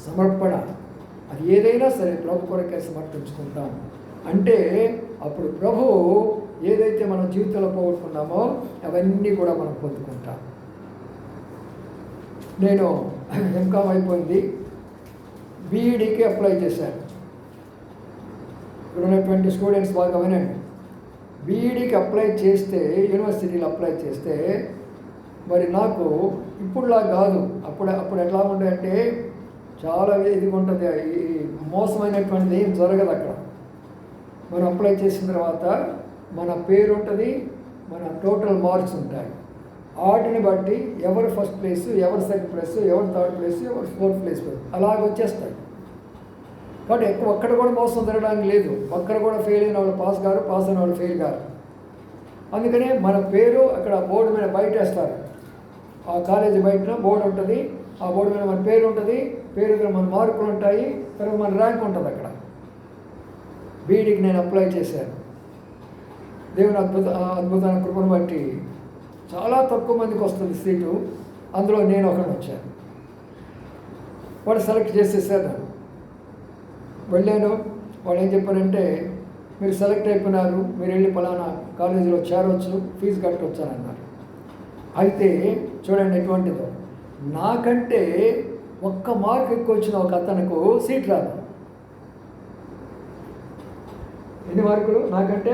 సమర్పణ, అది ఏదైనా సరే ప్రభు కొరకే సమర్పించుకుంటాం అంటే అప్పుడు ప్రభువు ఏదైతే మన జీవితంలో పోగొట్టుకున్నామో అవన్నీ కూడా మనం పొందుకుంటాం. నేను ఎంకామ్ అయిపోయింది, బీఈడీకి అప్లై చేశాను. ఇక్కడ ఉన్నటువంటి స్టూడెంట్స్ బాగా వినండి. బీఈడీకి అప్లై చేస్తే, యూనివర్సిటీలో అప్లై చేస్తే మరి నాకు ఇప్పుడులా కాదు, అప్పుడు ఎట్లా ఉంటాయంటే చాలా ఇదిగా ఉంటుంది, ఈ మోసమైనటువంటిది ఏం జరగదు అక్కడ. మనం అప్లై చేసిన తర్వాత మన పేరు ఉంటుంది, మన టోటల్ మార్క్స్ ఉంటాయి. వాటిని బట్టి ఎవరు ఫస్ట్ ప్లేస్, ఎవరు సెకండ్ ప్లేస్, ఎవరు థర్డ్ ప్లేస్, ఎవరు ఫోర్త్ ప్లేస్ అలాగ వచ్చేస్తాయి. కాబట్టి ఒక్కడ కూడా మోసం జరగడానికి లేదు. ఒక్కడ కూడా ఫెయిల్ అయిన వాళ్ళు పాస్ గారు, పాస్ అయిన వాళ్ళు ఫెయిల్ గారు. అందుకనే మన పేరు అక్కడ బోర్డు మీద బయట వేస్తారు. ఆ కాలేజీ బయట బోర్డు ఉంటుంది, ఆ బోర్డు మీద మన పేరు ఉంటుంది, పేరు మీద మన మార్కులు ఉంటాయి, తర్వాత మన ర్యాంక్ ఉంటుంది అక్కడ. బీఈడీకి నేను అప్లై చేశాను. దేవుని అద్భుతమైన కృపను బట్టి చాలా తక్కువ మందికి వస్తుంది సీటు, అందులో నేను ఒకరిని వచ్చాను. వాడు సెలెక్ట్ చేసేసాను. వెళ్ళాను, వాళ్ళు ఏం చెప్పారంటే మీరు సెలెక్ట్ అయిపోయినారు, మీరు వెళ్ళి పలానా కాలేజీలో చేరవచ్చు, ఫీజు కట్టవచ్చు అని అన్నారు. అయితే చూడండి ఎటువంటిదో, నాకంటే 1 మార్క్ ఎక్కువ వచ్చిన ఒక అతనుకు సీట్ రాదు. ఎన్ని మార్కులు? నాకంటే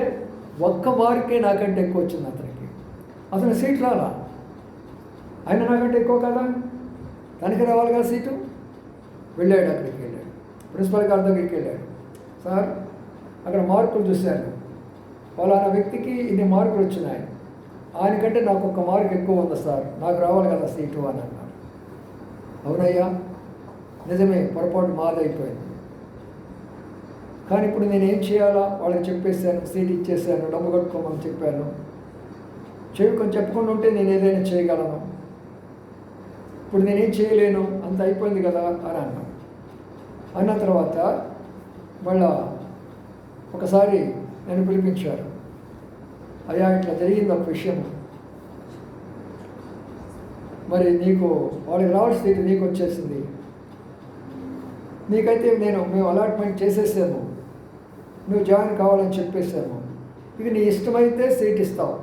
1 మార్కే నాకంటే ఎక్కువ వచ్చింది అతనికి. అతను సీట్ రాలా, ఆయన నాకంటే ఎక్కువ కదా, తనకి రావాలి కదా సీటు. వెళ్ళాడు, అక్కడికి వెళ్ళాడు, ప్రిన్సిపల్ గారి దగ్గరికి వెళ్ళాడు. సార్, అక్కడ మార్కులు చూశాను, ఫలానా వ్యక్తికి ఇన్ని మార్కులు వచ్చినాయి, ఆయనకంటే నాకు 1 మార్క్ ఎక్కువ ఉంది సార్, నాకు రావాలి కదా సీటు అని అన్నాడు. అవునయ్యా, నిజమే, పొరపాటు మాదైపోయింది. కానీ ఇప్పుడు నేనేం చేయాలా? వాళ్ళకి చెప్పేశాను, సీట్ ఇచ్చేసాను, డబ్బు కట్టుకోమని చెప్పాను. చెప్పకుండా ఉంటే నేను ఏదైనా చేయగలను, ఇప్పుడు నేనేం చేయలేను, అంత అయిపోయింది కదా అని అన్నాను. అన్న తర్వాత మళ్ళా ఒకసారి నన్ను పిలిపించారు. అయ్యా, ఇట్లా జరిగింది ఒక విషయం, మరి నీకు వాళ్ళకి రావాల్సిన సీటు నీకు వచ్చేసింది, నీకైతే మేము అలాట్మెంట్ చేసేసాము, నువ్వు జాయిన్ కావాలని చెప్పేసాము, ఇక నీ ఇష్టమైతే సీట్ ఇస్తావు,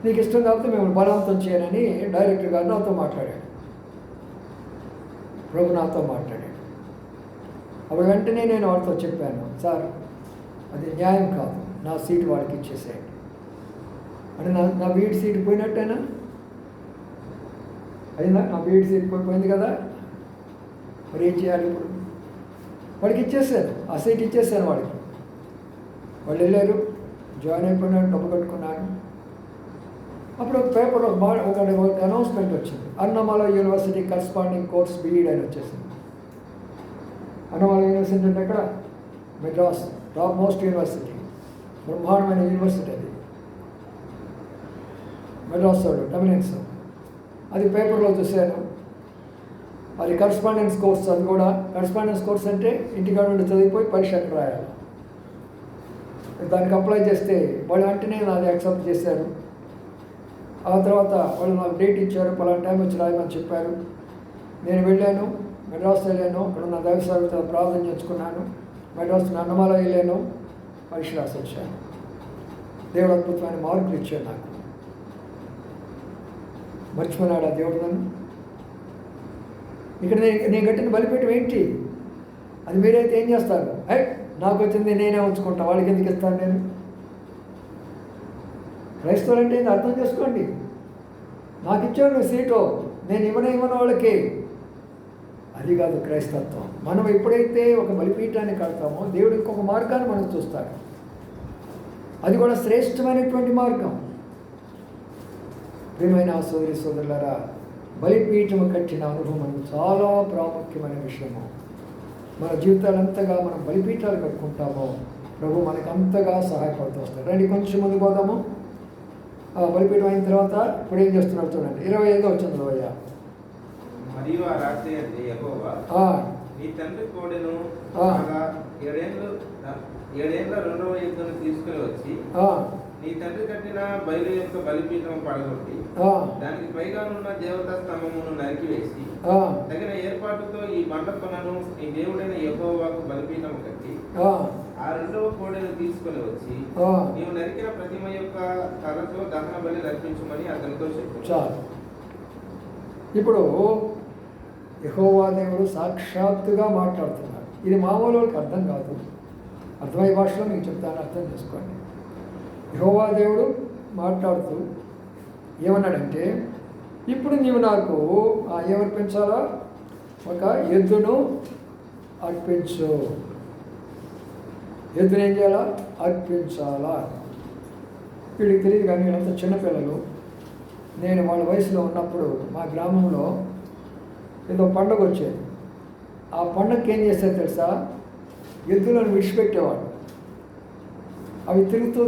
నీకు ఇష్టం కాబట్టి మేము బలవంతం చేయనని డైరెక్టర్ గారు నాతో మాట్లాడాడు, ప్రభు నాతో మాట్లాడాడు. అప్పుడు వెంటనే నేను వాడితో చెప్పాను, సార్ అది న్యాయం కాదు, నా సీటు వాడికి ఇచ్చేసేయండి అంటే నా బీఈడి సీటు పోయినట్టేనా? అయిందా? నా బీఈడి సీట్ పోయింది కదా, మరి ఏం చేయాలి? ఇప్పుడు వాడికి ఇచ్చేసాను, ఆ సీట్ ఇచ్చేసాను వాడికి. వాళ్ళు వెళ్ళారు, జాయిన్ అయిపోయినాడు, డబ్బు కట్టుకున్నాను. అప్పుడు ఒక పేపర్ ఒక అనౌన్స్మెంట్ వచ్చింది, Annamalai university corresponding course BEd అని వచ్చేసింది. అన్నమలై యూనివర్సిటీ అంటే ఎక్కడ? మెడ్రాస్, టాప్ మోస్ట్ యూనివర్సిటీ, బ్రహ్మాండమైన యూనివర్సిటీ అది, మెడ్రాస్ డమినెన్స్. అది పేపర్లో చూశాను, అది కరస్పాండెన్స్ కోర్స్. అది కూడా కరస్పాండెన్స్ కోర్స్ అంటే ఇంటికాడ నుండి చదివిపోయి పరీక్ష అక్కడ రాయాలి. దానికి అప్లై చేస్తే వాళ్ళు వెంటనే నాది యాక్సెప్ట్ చేశారు. ఆ తర్వాత వాళ్ళు నాకు డేట్ ఇచ్చారు, పలానా టైం వచ్చి రాయమని చెప్పారు. నేను వెళ్ళాను, మెడ్రాస్ వెళ్ళాను, అక్కడ నా దైవసేవతో ప్రార్థన చేసుకున్నాను. మెడ్రాస్ అన్నమలై వెళ్ళాను, పరీక్ష రాసి వచ్చాను. దేవుడు అద్భుతమైన మార్కులు ఇచ్చాడు నాకు. మర్చిపోయినాడు ఆ దేవుడు నన్ను. ఇక్కడ నేను కట్టిన బలిపీఠం ఏంటి? అది మీరైతే ఏం చేస్తారు? నాకు వచ్చింది నేనే ఉంచుకుంటా, వాళ్ళకి ఎందుకు ఇస్తాను నేను? క్రైస్తవులు అంటే అర్థం చేసుకోండి. నాకు ఇచ్చాడు సీటు, నేను ఇవ్వను వాళ్ళకి. అది కాదు క్రైస్తత్వం. మనం ఎప్పుడైతే ఒక బలిపీఠాన్ని కడతామో దేవుడు ఇంకొక మార్గాన్ని మనం చూస్తాడు. అది కూడా శ్రేష్టమైనటువంటి మార్గం. ప్రియమైన సోదరి సోదరులారా, బలిపీఠము కట్టిన అనుభవం చాలా ప్రాముఖ్యమైన విషయము. మన జీవితాలంతగా మనం బలిపీఠాలు కట్టుకుంటామో ప్రభు మనకు అంతగా సహాయపడుతూ వస్తారు. రండి కొంచెం ముందు పోదాము. బలిపీఠం అయిన తర్వాత ఇప్పుడు ఏం చేస్తున్నాడు చూడండి. 25వ వచనంలో అయ్యా, మరియు ఆ రాత్రి అంటే యెహోవా నీ తండ్రి కోడెను ఏడేళ్ల రెండవ ఎద్దును తీసుకుని వచ్చి నీ తండ్రి కట్టిన బయలు యొక్క బలిపీఠం పడగొట్టి దానికి పైగానున్న దేవతా స్తంభమును నరికివేసి తగిన ఏర్పాటుతో ఈ మండపమును నీ దేవుడైన యెహోవాకు బలిపీఠం కట్టి ఆ రెండవ కోడెను తీసుకుని వచ్చి నీవు నరికిన ప్రతిమ యొక్క తలతో దహన బలి అర్పించమని అతనితో చెప్పాడు. ఇప్పుడు యెహోవా దేవుడు సాక్షాత్తుగా మాట్లాడుతున్నాడు. ఇది మామూలు వాళ్ళకి అర్థం కాదు, అర్థమయ్యే భాషలో మీకు చెప్తాను, అర్థం చేసుకోండి. యెహోవా దేవుడు మాట్లాడుతూ ఏమన్నాడంటే, ఇప్పుడు నీవు నాకు ఏమర్పించాలా? ఒక ఎద్దును అర్పించు. ఎద్దును ఏం చేయాలా? అర్పించాలా. వీళ్ళకి తెలియదు కానీ వీళ్ళంతా చిన్నపిల్లలు. నేను వాళ్ళ వయసులో ఉన్నప్పుడు మా గ్రామంలో ఏదో పండుగ వచ్చేది. ఆ పండుగకి ఏం చేస్తారు తెలుసా? ఎద్దులను విడిచిపెట్టేవాడు. అవి తిరుగుతూ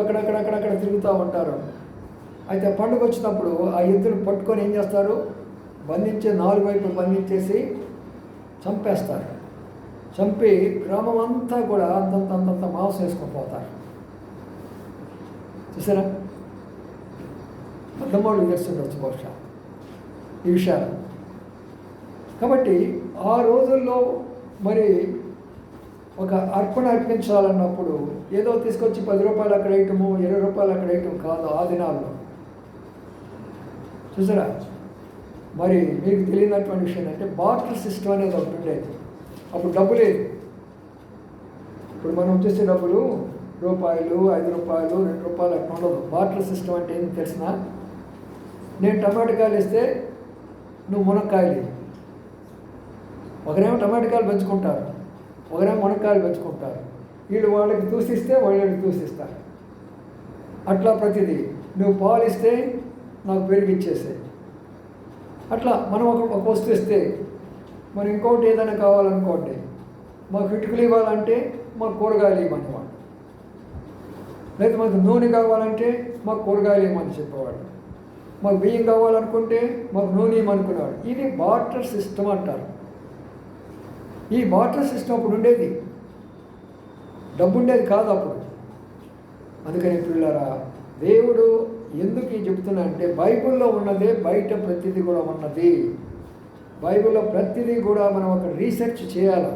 అక్కడక్కడ తిరుగుతూ ఉంటారు. అయితే పండుగ వచ్చినప్పుడు ఆ ఎద్దును పట్టుకొని ఏం చేస్తారు? బంధించి 4 వైపులు బంధించేసి చంపేస్తారు. చంపి గ్రామం అంతా కూడా అంతంత మాంసం వేసుకొని పోతారు. చూసారా? అర్థమోళ్ళు చేస్తుండొచ్చు బహుశా ఈ విషయాలు. కాబట్టి ఆ రోజుల్లో మరి ఒక అర్పణ అర్పించాలన్నప్పుడు ఏదో తీసుకొచ్చి 10 రూపాయలు అక్కడ వేయటము, 20 రూపాయలు అక్కడ వేయటం కాదు ఆ దినాల్లో. చూసారా? మరి మీకు తెలియనటువంటి విషయం అంటే బార్టర్ సిస్టమ్ అనేది ఒకటి ఉండేది. అప్పుడు డబ్బు లేదు. ఇప్పుడు మనం వచ్చేసే డబ్బులు రూపాయలు, 5 రూపాయలు, 2 రూపాయలు అట్లా ఉండదు. బార్టర్ సిస్టమ్ అంటే ఏంటి తెలిసిన? నేను టమాటకాయలు ఇస్తే నువ్వు మునక్కాయలు. ఒకరేమో టమాటకాయలు పెంచుకుంటారు, ఒకరేమో మునక్కాయలు పెంచుకుంటారు. వీళ్ళు వాళ్ళకి తూసిస్తే వాళ్ళకి తూసిస్తారు. అట్లా ప్రతిదీ. నువ్వు పాలు ఇస్తే నాకు పెరుగు ఇచ్చేసే. అట్లా మనం ఒక వస్తువు ఇస్తే మరి ఇంకోటి ఏదైనా కావాలనుకోండి, మాకు ఇటుకలు ఇవ్వాలంటే మాకు కూరగాయలు ఇవ్వమనేవాడు, లేదా మాకు నూనె కావాలంటే మాకు కూరగాయలు ఇవ్వమని చెప్పేవాడు, మాకు బియ్యం కావాలనుకుంటే మాకు నూనె ఇవ్వమనుకునేవాడు. ఇది బార్టర్ సిస్టమ్ అంటారు. ఈ బార్టర్ సిస్టమ్ అప్పుడు ఉండేది, డబ్బు ఉండేది కాదు అప్పుడు. అందుకని పిల్లరా, దేవుడు ఎందుకు చెప్తున్నా అంటే బైబిల్లో ఉన్నదే బయట ప్రతిదీ కూడా ఉన్నది. బైబిల్లో ప్రతిదీ కూడా మనం ఒక రీసెర్చ్ చేయాలి.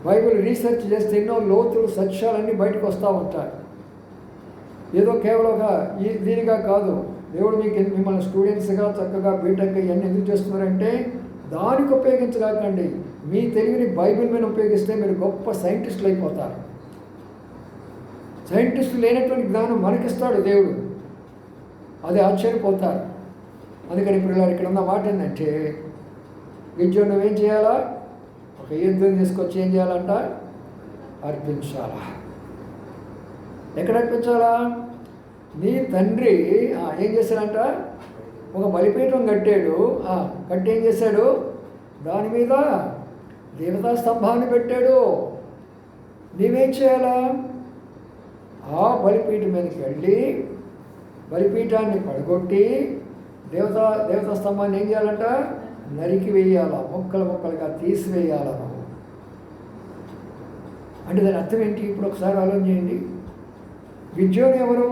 బైబిల్ రీసెర్చ్ చేస్తే ఎన్నో లోతులు సత్యాలన్నీ బయటకు వస్తూ ఉంటాయి. ఏదో కేవలంగా దీనిగా కాదు. దేవుడు మిమ్మల్ని స్టూడెంట్స్గా చక్కగా బీటెక్ ఇవన్నీ ఎందుకు చేస్తున్నారంటే దానికి ఉపయోగించగాకండి, మీ తెలివిని బైబిల్ మీద ఉపయోగిస్తే మీరు గొప్ప సైంటిస్టులు అయిపోతారు. సైంటిస్టులు లేనటువంటి జ్ఞానం మనకిస్తాడు దేవుడు, అది ఆశ్చర్యపోతారు. అందుకని పిల్లలు ఇక్కడ ఉన్న మాట ఏంటంటే, విద్య నువ్వేం చేయాలా? ఒక యుద్ధం తీసుకొచ్చి ఏం చేయాలంట? అర్పించాలా. ఎక్కడ అర్పించాలా? నీ తండ్రి ఏం చేశాడంట? ఒక బలిపీఠం కట్టాడు. కట్టి ఏం చేశాడు? దాని మీద దేవతా స్తంభాన్ని పెట్టాడు. నీవేం చేయాలా? ఆ బలిపీఠం మీదకి వెళ్ళి బలిపీఠాన్ని పడగొట్టి దేవతా స్తంభాన్ని ఏం చేయాలంట? నరికి వేయాలా, ముక్కలు ముక్కలుగా తీసివేయాలా. అంటే దాని అర్థం ఏంటి? ఇప్పుడు ఒకసారి ఆలోచన చేయండి. గిద్యోను ఎవరు?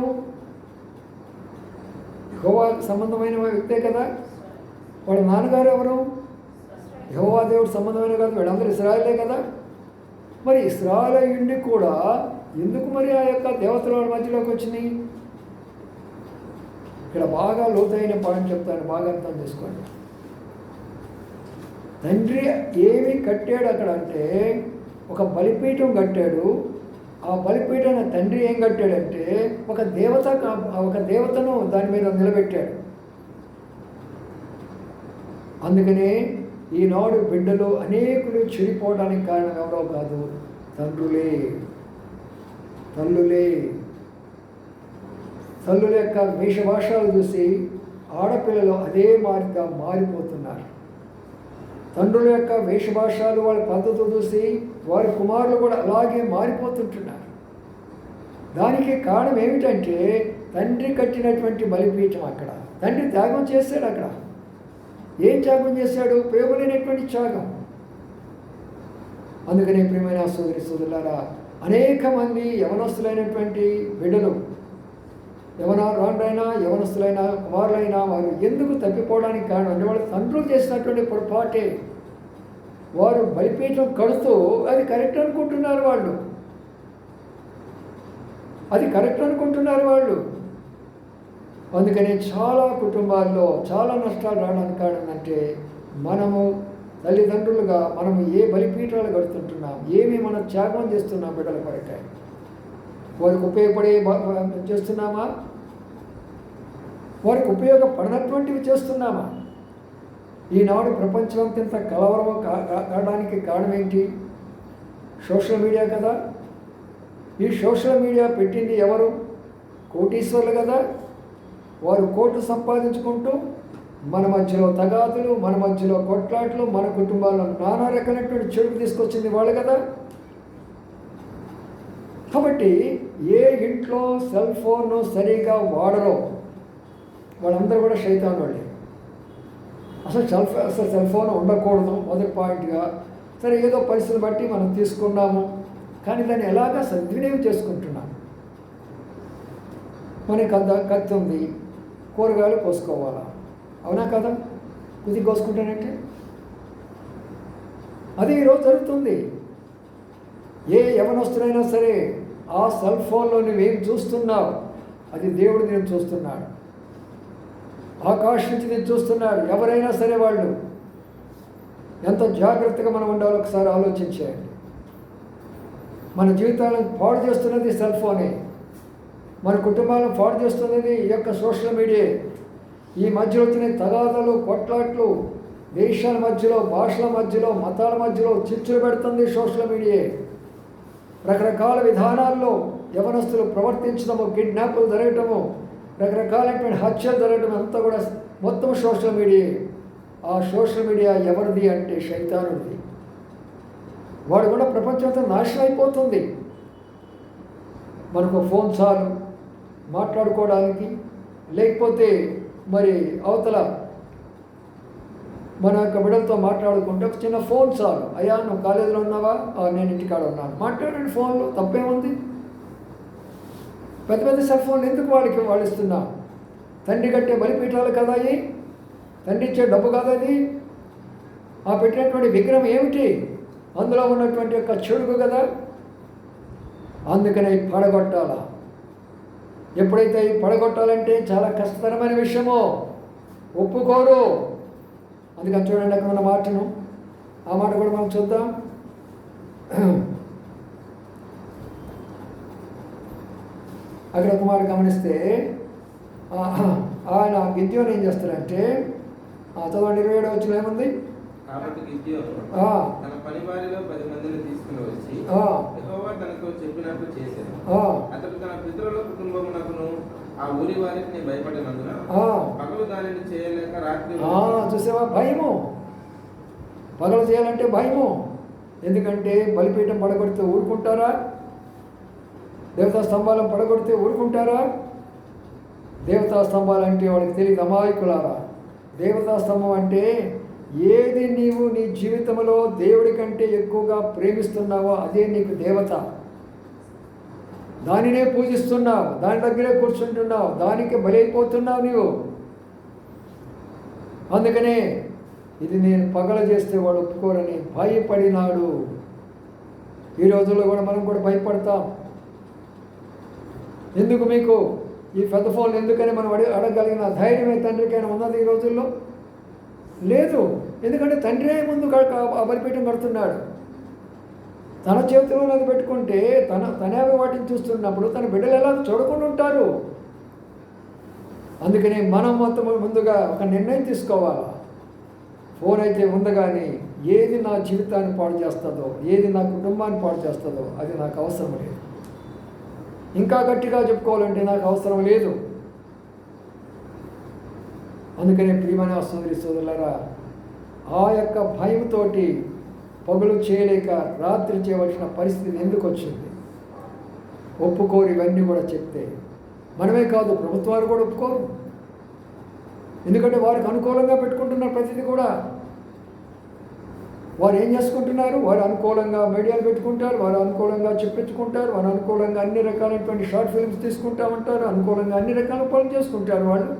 యెహోవాకు సంబంధమైన వ్యక్తే కదా. వాళ్ళ నాన్నగారు ఎవరు? యెహోవా దేవుడు సంబంధమైన కదా. వీళ్ళందరూ ఇశ్రాయేలే కదా. మరి ఇశ్రాయేలీయుండి కూడా ఎందుకు మరి ఆ యొక్క దేవతల మధ్యలోకి వచ్చినాయి? ఇక్కడ బాగా లోతైన పాయింట్ చెప్తాను, బాగా అర్థం చేసుకోండి. తండ్రి ఏమి కట్టాడు అక్కడ అంటే ఒక బలిపీఠం కట్టాడు. ఆ బలిపీఠాన్ని తండ్రి ఏం కట్టాడంటే ఒక దేవతను దాని మీద నిలబెట్టాడు. అందుకనే ఈనాడు బిడ్డలు అనేకులు చెడిపోవడానికి కారణం ఎవరో కాదు, తండ్రులే, తల్లుల యొక్క వేషభాషాలు చూసి ఆడపిల్లలు అదే మాదిరిగా మారిపోతున్నారు. తండ్రుల యొక్క వేషభాషాలు, వాళ్ళ పద్ధతులు చూసి వారి కుమారులు కూడా అలాగే మారిపోతుంటున్నారు. దానికి కారణం ఏమిటంటే తండ్రి కట్టినటువంటి బలిపీఠం. అక్కడ తండ్రి త్యాగం చేశాడు. అక్కడ ఏం త్యాగం చేశాడు? ఉపయోగలేనటువంటి త్యాగం. అందుకనే ప్రియమైన సోదరి సోదరులారా, అనేక మంది యవనస్తులైనటువంటి బిడ్డలు, రాండ్రైనా యవనస్తులైనా కుమారులైనా వారు ఎందుకు తప్పిపోవడానికి కారణం అంటే వాళ్ళ తండ్రులు చేసినటువంటి పొరపాటే. వారు బలిపీఠం కడుతూ అది కరెక్ట్ అనుకుంటున్నారు వాళ్ళు, అది కరెక్ట్ అనుకుంటున్నారు వాళ్ళు. అందుకని చాలా కుటుంబాల్లో చాలా నష్టాలు రావడానికి కారణం అంటే మనము తల్లిదండ్రులుగా మనము ఏ బలిపీఠాలు కడుతుంటున్నాం, ఏమి మనం త్యాగం చేస్తున్నాం బిడ్డల కొరకాయ. వారికి ఉపయోగపడే చేస్తున్నామా? వారికి ఉపయోగపడినటువంటివి చేస్తున్నామా? ఈనాడు ప్రపంచం అంత కలవరం కావడానికి కారణం ఏంటి? సోషల్ మీడియా కదా. ఈ సోషల్ మీడియా పెట్టింది ఎవరు? కోటీశ్వర్లు కదా. వారు కోట్లు సంపాదించుకుంటూ మన మధ్యలో తగాదులు, మన మధ్యలో కొట్లాట్లు, మన కుటుంబాల్లో నానా రకమైనటువంటి చెడుకు తీసుకొచ్చింది వాళ్ళు కదా. కాబట్టి ఏ ఇంట్లో సెల్ ఫోన్ సరిగా వాడరో వాళ్ళందరూ కూడా శైతాను వాళ్ళే. అసలు సెల్ ఫోన్ ఉండకూడదు మొదటి పాయింట్గా. సరే, ఏదో పరిస్థితిని బట్టి మనం తీసుకున్నాము, కానీ దాన్ని ఎలాగా సద్వినియోగం చేసుకుంటున్నాం. మనకి కత్తి ఉంది, కూరగాయలు కోసుకోవాలా, అవునా కదా? కుది కోసుకుంటానంటే అది ఈరోజు జరుగుతుంది. ఏ యవనస్తులైనా సరే ఆ సెల్ ఫోన్లో నువ్వేం చూస్తున్నావు అది దేవుడు నేను చూస్తున్నాడు. ఆకాశం నుంచి నేను చూస్తున్నాడు. ఎవరైనా సరే వాళ్ళు ఎంత జాగ్రత్తగా మనం ఉండాలో ఒకసారి ఆలోచించేయండి. మన జీవితాలను పాడు చేస్తున్నది సెల్ ఫోనే, మన కుటుంబాలను పాడు చేస్తున్నది ఈ యొక్క సోషల్ మీడియా. ఈ మధ్యలో వచ్చిన తగాదాలు, కొట్లాట్లు, దేశాల మధ్యలో, భాషల మధ్యలో, మతాల మధ్యలో చిచ్చులు పెడుతుంది సోషల్ మీడియా. రకరకాల విధానాల్లో యవనస్తులు ప్రవర్తించడము, కిడ్నాపులు జరగటము, రకరకాలైనటువంటి హత్యలు జరగటం అంతా కూడా మొత్తం సోషల్ మీడియా. ఆ సోషల్ మీడియా ఎవరిది అంటే శైతానుడిది. వాడు కూడా ప్రపంచంతో నాశనం అయిపోతుంది. మనకు ఫోన్ చాలు మాట్లాడుకోవడానికి, లేకపోతే మరి అవతల మన యొక్క బిడ్డలతో మాట్లాడుకుంటే ఒక చిన్న ఫోన్ చాలు. అయ్యా నువ్వు కాలేజీలో ఉన్నావా, నేను ఇంటికాడ ఉన్నాను, మాట్లాడండి ఫోన్లో, తప్పేముంది? పెద్ద పెద్ద సెల్ ఫోన్లు ఎందుకు వాళ్ళు ఇస్తున్నా? తండ్రి కట్టే బలిపీఠాలు కదా అవి, తండ్రి ఇచ్చే డబ్బు కాదు అది. ఆ పెట్టినటువంటి విగ్రహం ఏమిటి? అందులో ఉన్నటువంటి యొక్క చెడుగు కదా. అందుకనే పడగొట్టాల. ఎప్పుడైతే పడగొట్టాలంటే చాలా కష్టతరమైన విషయమో, ఒప్పుకోరు. అందుకని చూడండి అక్కడ ఉన్న మాటను, ఆ మాట కూడా మనం చూద్దాం. అక్కడ ఒక మాట గమనిస్తే ఆయన గిద్యోను ఏం చేస్తారంటే, చదవండి 27వ వచనం ఏముంది? కాబట్టి గిద్యోను తన పనివారిలో 10 మందిని తీసుకుని వచ్చి యెహోవా తనకు చెప్పినట్లు చేశాను. అతడు తన పితరుల కుటుంబమునకును ఆ ఊరి వారికి భయపడినందున పగలు దానిని చేయలేక రాత్రి. చూసావా, భయము. పగలు చేయాలంటే భయము. ఎందుకంటే బలిపీఠం పడగొడితే ఊరుకుంటారా? దేవతా స్తంభాలను పడగొడితే ఊరుకుంటారా? దేవతా స్తంభాలు అంటే వాడికి తెలియదు, అమాయకులారా. దేవతా స్తంభం అంటే ఏది నీవు నీ జీవితంలో దేవుడి కంటే ఎక్కువగా ప్రేమిస్తున్నావో అదే నీకు దేవత. దానినే పూజిస్తున్నావు, దాని దగ్గరే కూర్చుంటున్నావు, దానికి బలైపోతున్నావు నీవు. అందుకనే ఇది నేను పగల చేస్తే వాడు ఒప్పుకోరని భయపడినాడు. ఈ రోజుల్లో కూడా మనం కూడా భయపడతాం. ఎందుకు మీకు ఈ పెద్ద ఫోన్లు ఎందుకని మనం అడగగలిగిన ధైర్యమే తండ్రికైనా ఉన్నది ఈ రోజుల్లో? లేదు. ఎందుకంటే తండ్రి ముందు ఆ బలిపీఠం కడుతున్నాడు. తన చేతిలో అది పెట్టుకుంటే తనే వాటిని చూస్తున్నప్పుడు తన బిడ్డలు ఎలా చూడకుండా ఉంటారు. అందుకని మనం మొత్తం ముందుగా ఒక నిర్ణయం తీసుకోవాలి. ఫోన్ అయితే ఉందగాని ఏది నా జీవితాన్ని పాడు చేస్తుందో, ఏది నా కుటుంబాన్ని పాడు చేస్తుందో అది నాకు అవసరం లేదు. ఇంకా గట్టిగా చెప్పుకోవాలంటే నాకు అవసరం లేదు. అందుకనే ప్రియమైన సోదరులారా, ఆ యొక్క భయంతో పగులు చేయలేక రాత్రి చేయవలసిన పరిస్థితి ఎందుకు వచ్చింది? ఒప్పుకోరు. ఇవన్నీ కూడా చెప్తే మనమే కాదు, ప్రభుత్వాలు కూడా ఒప్పుకోరు. ఎందుకంటే వారికి అనుకూలంగా పెట్టుకుంటున్నారు ప్రతిదీ కూడా. వారు ఏం చేసుకుంటున్నారు? వారు అనుకూలంగా మీడియాలు పెట్టుకుంటారు, వారు అనుకూలంగా చెప్పించుకుంటారు, వారు అనుకూలంగా అన్ని రకాలైనటువంటి షార్ట్ ఫిల్మ్స్ తీసుకుంటా ఉంటారు, అనుకూలంగా అన్ని రకాల పనులు చేసుకుంటారు వాళ్ళు.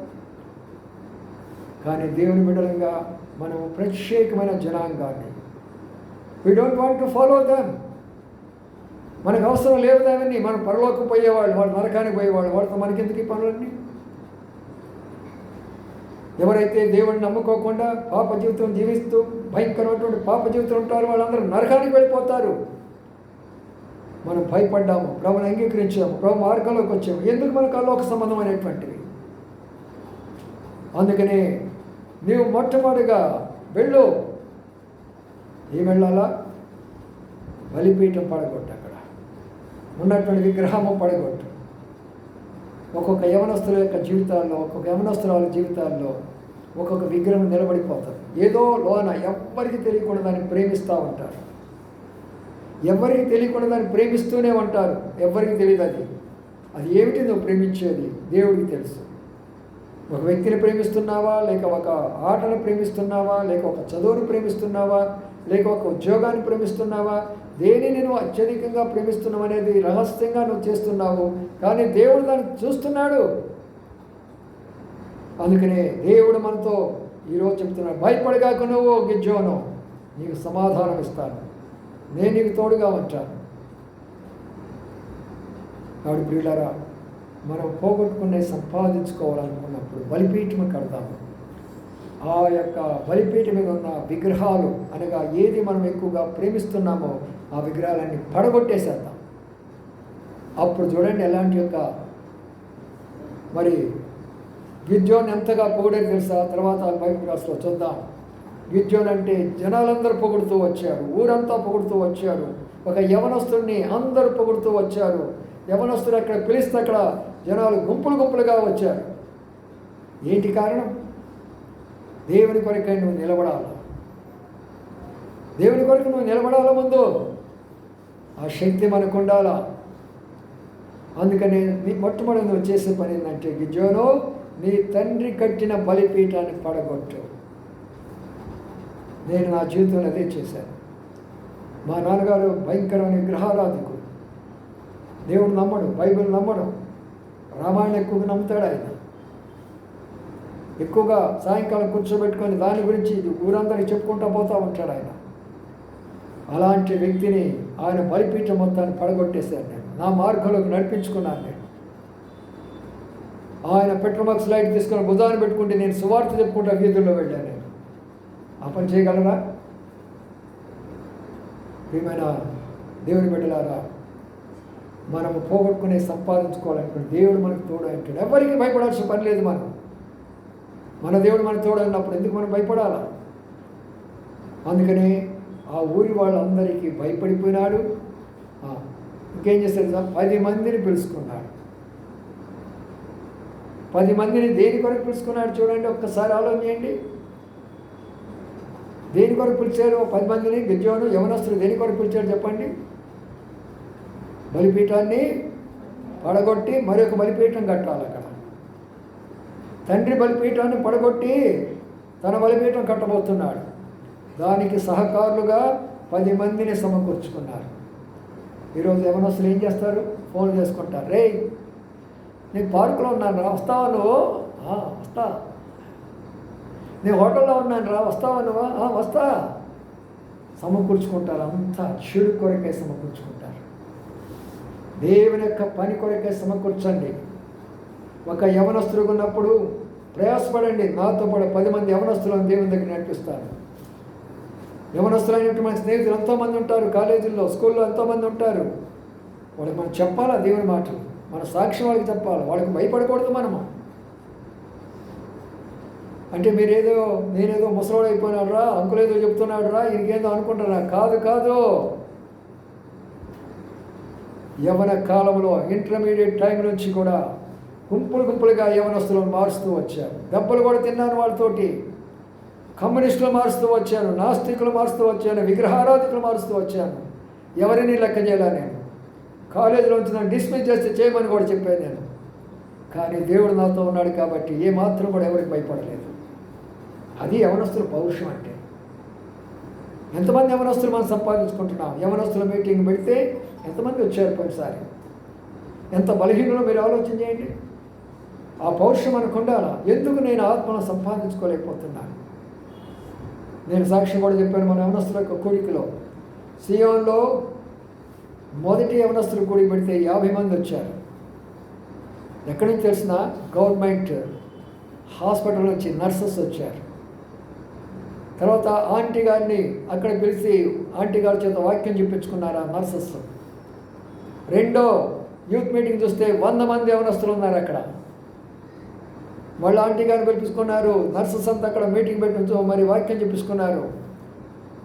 కానీ దేవుని బిడ్డలంగా మనం ప్రత్యేకమైన జనాంగాన్ని, we don't want to follow them. మనకు అవసరం లేదు దాన్ని. మనం పరలోకి పోయేవాళ్ళు, వాళ్ళు నరకానికి పోయేవాళ్ళు, వాళ్ళతో మనకెందుకు ఈ పనులన్నీ? ఎవరైతే దేవుడిని నమ్ముకోకుండా పాప జీవితం జీవిస్తూ భయంకరమైనటువంటి పాప జీవితం ఉంటారో వాళ్ళందరూ నరకానికి వెళ్ళిపోతారు. మనం భయపడ్డాము, ప్రభుని అంగీకరించాము, ప్రభు మార్గంలోకి వచ్చాము. ఎందుకు మనకు అలోక సంబంధమైనటువంటివి? అందుకనే నీవు మొట్టమొదటిగా వెళ్ళు. ఏం వెళ్ళాలా? బలిపీఠం పడగొట్టు, అక్కడ ఉన్నటువంటి విగ్రహము పడగొట్టు. ఒక్కొక్క యవనస్తుల యొక్క జీవితాల్లో, ఒక్కొక్క యవనస్తుల జీవితాల్లో ఒక్కొక్క విగ్రహం నిలబడిపోతారు. ఏదో లోన ఎవ్వరికి తెలియకుండా దాన్ని ప్రేమిస్తూ ఉంటారు. ఎవరికి తెలియకుండా దాన్ని ప్రేమిస్తూనే ఉంటారు. ఎవరికి తెలియదు అది ఏమిటి నువ్వు ప్రేమించేది? దేవుడికి తెలుసు. ఒక వ్యక్తిని ప్రేమిస్తున్నావా, లేక ఒక ఆటను ప్రేమిస్తున్నావా, లేక ఒక చదువును ప్రేమిస్తున్నావా, లేక ఒక ఉద్యోగాన్ని ప్రేమిస్తున్నావా? దేనిని నువ్వు అత్యధికంగా ప్రేమిస్తున్నావు అనేది రహస్యంగా నువ్వు చేస్తున్నావు, కానీ దేవుడు దాన్ని చూస్తున్నాడు. అందుకనే దేవుడు మనతో ఈరోజు చెప్తున్నాడు, భయపడగాక నువ్వు గిద్యోను, నీకు సమాధానం ఇస్తాను, నేను నీకు తోడుగా ఉంటాను. కాబట్టి ప్రియులారా, మనం పోగొట్టుకునే సంపాదించుకోవాలనుకున్నప్పుడు బలిపీఠం కడతాము. ఆ యొక్క బలిపీఠం మీద ఉన్న విగ్రహాలు అనగా ఏది మనం ఎక్కువగా ప్రేమిస్తున్నామో ఆ విగ్రహాలన్నీ పడగొట్టేసేద్దాం. అప్పుడు చూడండి ఎలాంటి యొక్క మరి గిద్యోన్ ఎంతగా పొగిడేది తెలుసా? తర్వాత బైబిల్ క్లాస్లో చూద్దాం. గిద్యోన్ అంటే జనాలందరూ పొగుడుతూ వచ్చారు, ఊరంతా పొగుడుతూ వచ్చారు. ఒక యవనస్తుడిని అందరూ పొగుడుతూ వచ్చారు. యవనస్తుడు అక్కడ పిలిస్తే అక్కడ జనాలు గుంపులు గుంపులుగా వచ్చారు. ఏంటి కారణం? దేవుని కొరకై నువ్వు నిలబడాలి. దేవుని కొరకు నువ్వు నిలబడాల. ముందు ఆ శక్తి మనకు ఉండాలా. అందుకని మొట్టమొదటి నువ్వు చేసే పని ఏంటంటే, గిద్యోను నీ తండ్రి కట్టిన బలిపీఠాన్ని పడగొట్టు. నేను నా జీవితంలో అదే చేశాను. మా నాన్నగారు భయంకరమైన విగ్రహారాధకుడు. దేవుడు నమ్మడు, బైబిల్ నమ్మడు, రామాయణం ఎక్కువగా నమ్ముతాడు. ఆయన ఎక్కువగా సాయంకాలం కూర్చోబెట్టుకొని దాని గురించి ఊరందరికీ చెప్పుకుంటూ పోతూ ఉంటాడు ఆయన. అలాంటి వ్యక్తిని ఆయన బలిపీఠం మొత్తాన్ని పడగొట్టేశాను నేను. నా మార్గంలోకి నడిపించుకున్నాను నేను. ఆయన పెట్రోమాక్స్ లైట్ తీసుకొని భుజాన్ని పెట్టుకుంటే నేను సువార్త చెప్పుకుంటా వీధుల్లో వెళ్ళాను నేను. ఆ పని చేయగలరా? ప్రియమైన దేవుని బిడ్డలారా, మనము పోగొట్టుకునే సంపాదించుకోవాలనుకుంటే దేవుడు మనకు తోడు అంటాడు. ఎవరికి భయపడాల్సిన పని లేదు. మన దేవుడు మనకు తోడు అన్నప్పుడు ఎందుకు మనం భయపడాలా? అందుకని ఆ ఊరి వాళ్ళందరికీ భయపడిపోయినాడు. ఇంకేం చేస్తాడు? 10 మందిని పిలుచుకున్నాడు. 10 మందిని దేని కొరకు పిలుచుకున్నాడు చూడండి, ఒక్కసారి ఆలోచన చేయండి. దేని కొరకు పిలిచారు 10 మందిని? గిద్యోను యవనస్తులు దేని కొరకు పిలిచాడు చెప్పండి? బలిపీఠాన్ని పడగొట్టి మరొక బలిపీఠం కట్టాలి. అక్కడ తండ్రి బలిపీఠాన్ని పడగొట్టి తన బలిపీఠం కట్టబోతున్నాడు. దానికి సహకారులుగా 10 మందిని సమకూర్చుకున్నారు. ఈరోజు యవనస్తులు ఏం చేస్తారు? ఫోన్ చేసుకుంటారు. రే, నేను పార్కులో ఉన్నాను రా, వస్తావా నువ్వు? వస్తా. నేను హోటల్లో ఉన్నాను రా, వస్తావా నువ్వు? వస్తా. సమకూర్చుకుంటారు. అంతా చెడు కొరకే సమకూర్చుకుంటారు. దేవుని యొక్క పని కొరకే సమకూర్చండి. ఒక యవనస్తుడు ఉన్నప్పుడు ప్రయాసపడండి. నాతో పాటు 10 మంది యవనస్తులను దేవుని దగ్గర నడిపిస్తారు. యవనస్తులైనట్టు మన స్నేహితులు ఎంతోమంది ఉంటారు. కాలేజీల్లో, స్కూల్లో ఎంతోమంది ఉంటారు. వాళ్ళకి మనం చెప్పాలా దేవుని మాటలు, మన సాక్ష్యం వాళ్ళకి చెప్పాలి. వాళ్ళకి భయపడకూడదు మనము. అంటే నేనేదో ముసలోడు అయిపోయినాడు రా, అంకులేదో చెప్తున్నాడు రా, ఇంకేదో అనుకుంటారా? కాదు. యవన కాలంలో ఇంటర్మీడియట్ టైం నుంచి కూడా గుంపులుగా యవనస్తులను మారుస్తూ వచ్చారు. దెబ్బలు కూడా తిన్నాను వాళ్ళతోటి. కమ్యూనిస్టులు మారుస్తూ వచ్చాను, నాస్తికులు మారుస్తూ వచ్చాను, విగ్రహారాధికులు మారుస్తూ వచ్చాను. ఎవరిని లెక్క చేయాలా నేను? కాలేజీలోంచి నన్ను డిస్మిస్ చేస్తే చేయమని కూడా చెప్పాను నేను. కానీ దేవుడు నాతో ఉన్నాడు కాబట్టి ఏమాత్రం కూడా ఎవరికి భయపడలేదు. అది యవనస్తుల పౌరుషం అంటే. ఎంతమంది యవనస్తులు మనం సంపాదించుకుంటున్నాం? యవనస్తుల మీటింగ్ పెడితే ఎంతమంది వచ్చారు పోయినసారి? ఎంత బలహీనలో మీరు ఆలోచన చేయండి. ఆ పౌరుషం మనకు ఉండాలా. ఎందుకు నేను ఆత్మను సంపాదించుకోలేకపోతున్నాను? నేను సాక్ష్యం కూడా చెప్పాను. మన యవనస్తుల యొక్క కూడికలో సియోన్లో మొదటి యవనస్తులు కూడికి పెడితే 50 మంది వచ్చారు. ఎక్కడి నుంచి తెలిసిన? గవర్నమెంట్ హాస్పిటల్ నుంచి నర్సెస్ వచ్చారు. తర్వాత ఆంటీ గారిని అక్కడ పిలిచి ఆంటీ గారి చేత వాక్యం చెప్పించుకున్నారు ఆ నర్సెస్. రెండో యూత్ మీటింగ్ చూస్తే 100 మంది యవనస్తులు ఉన్నారు అక్కడ. మళ్ళీ ఆంటీ గారిని పిలిపించుకున్నారు. నర్సెస్ అంతా అక్కడ మీటింగ్ పెట్టించు మరి వాక్యం చెప్పించుకున్నారు.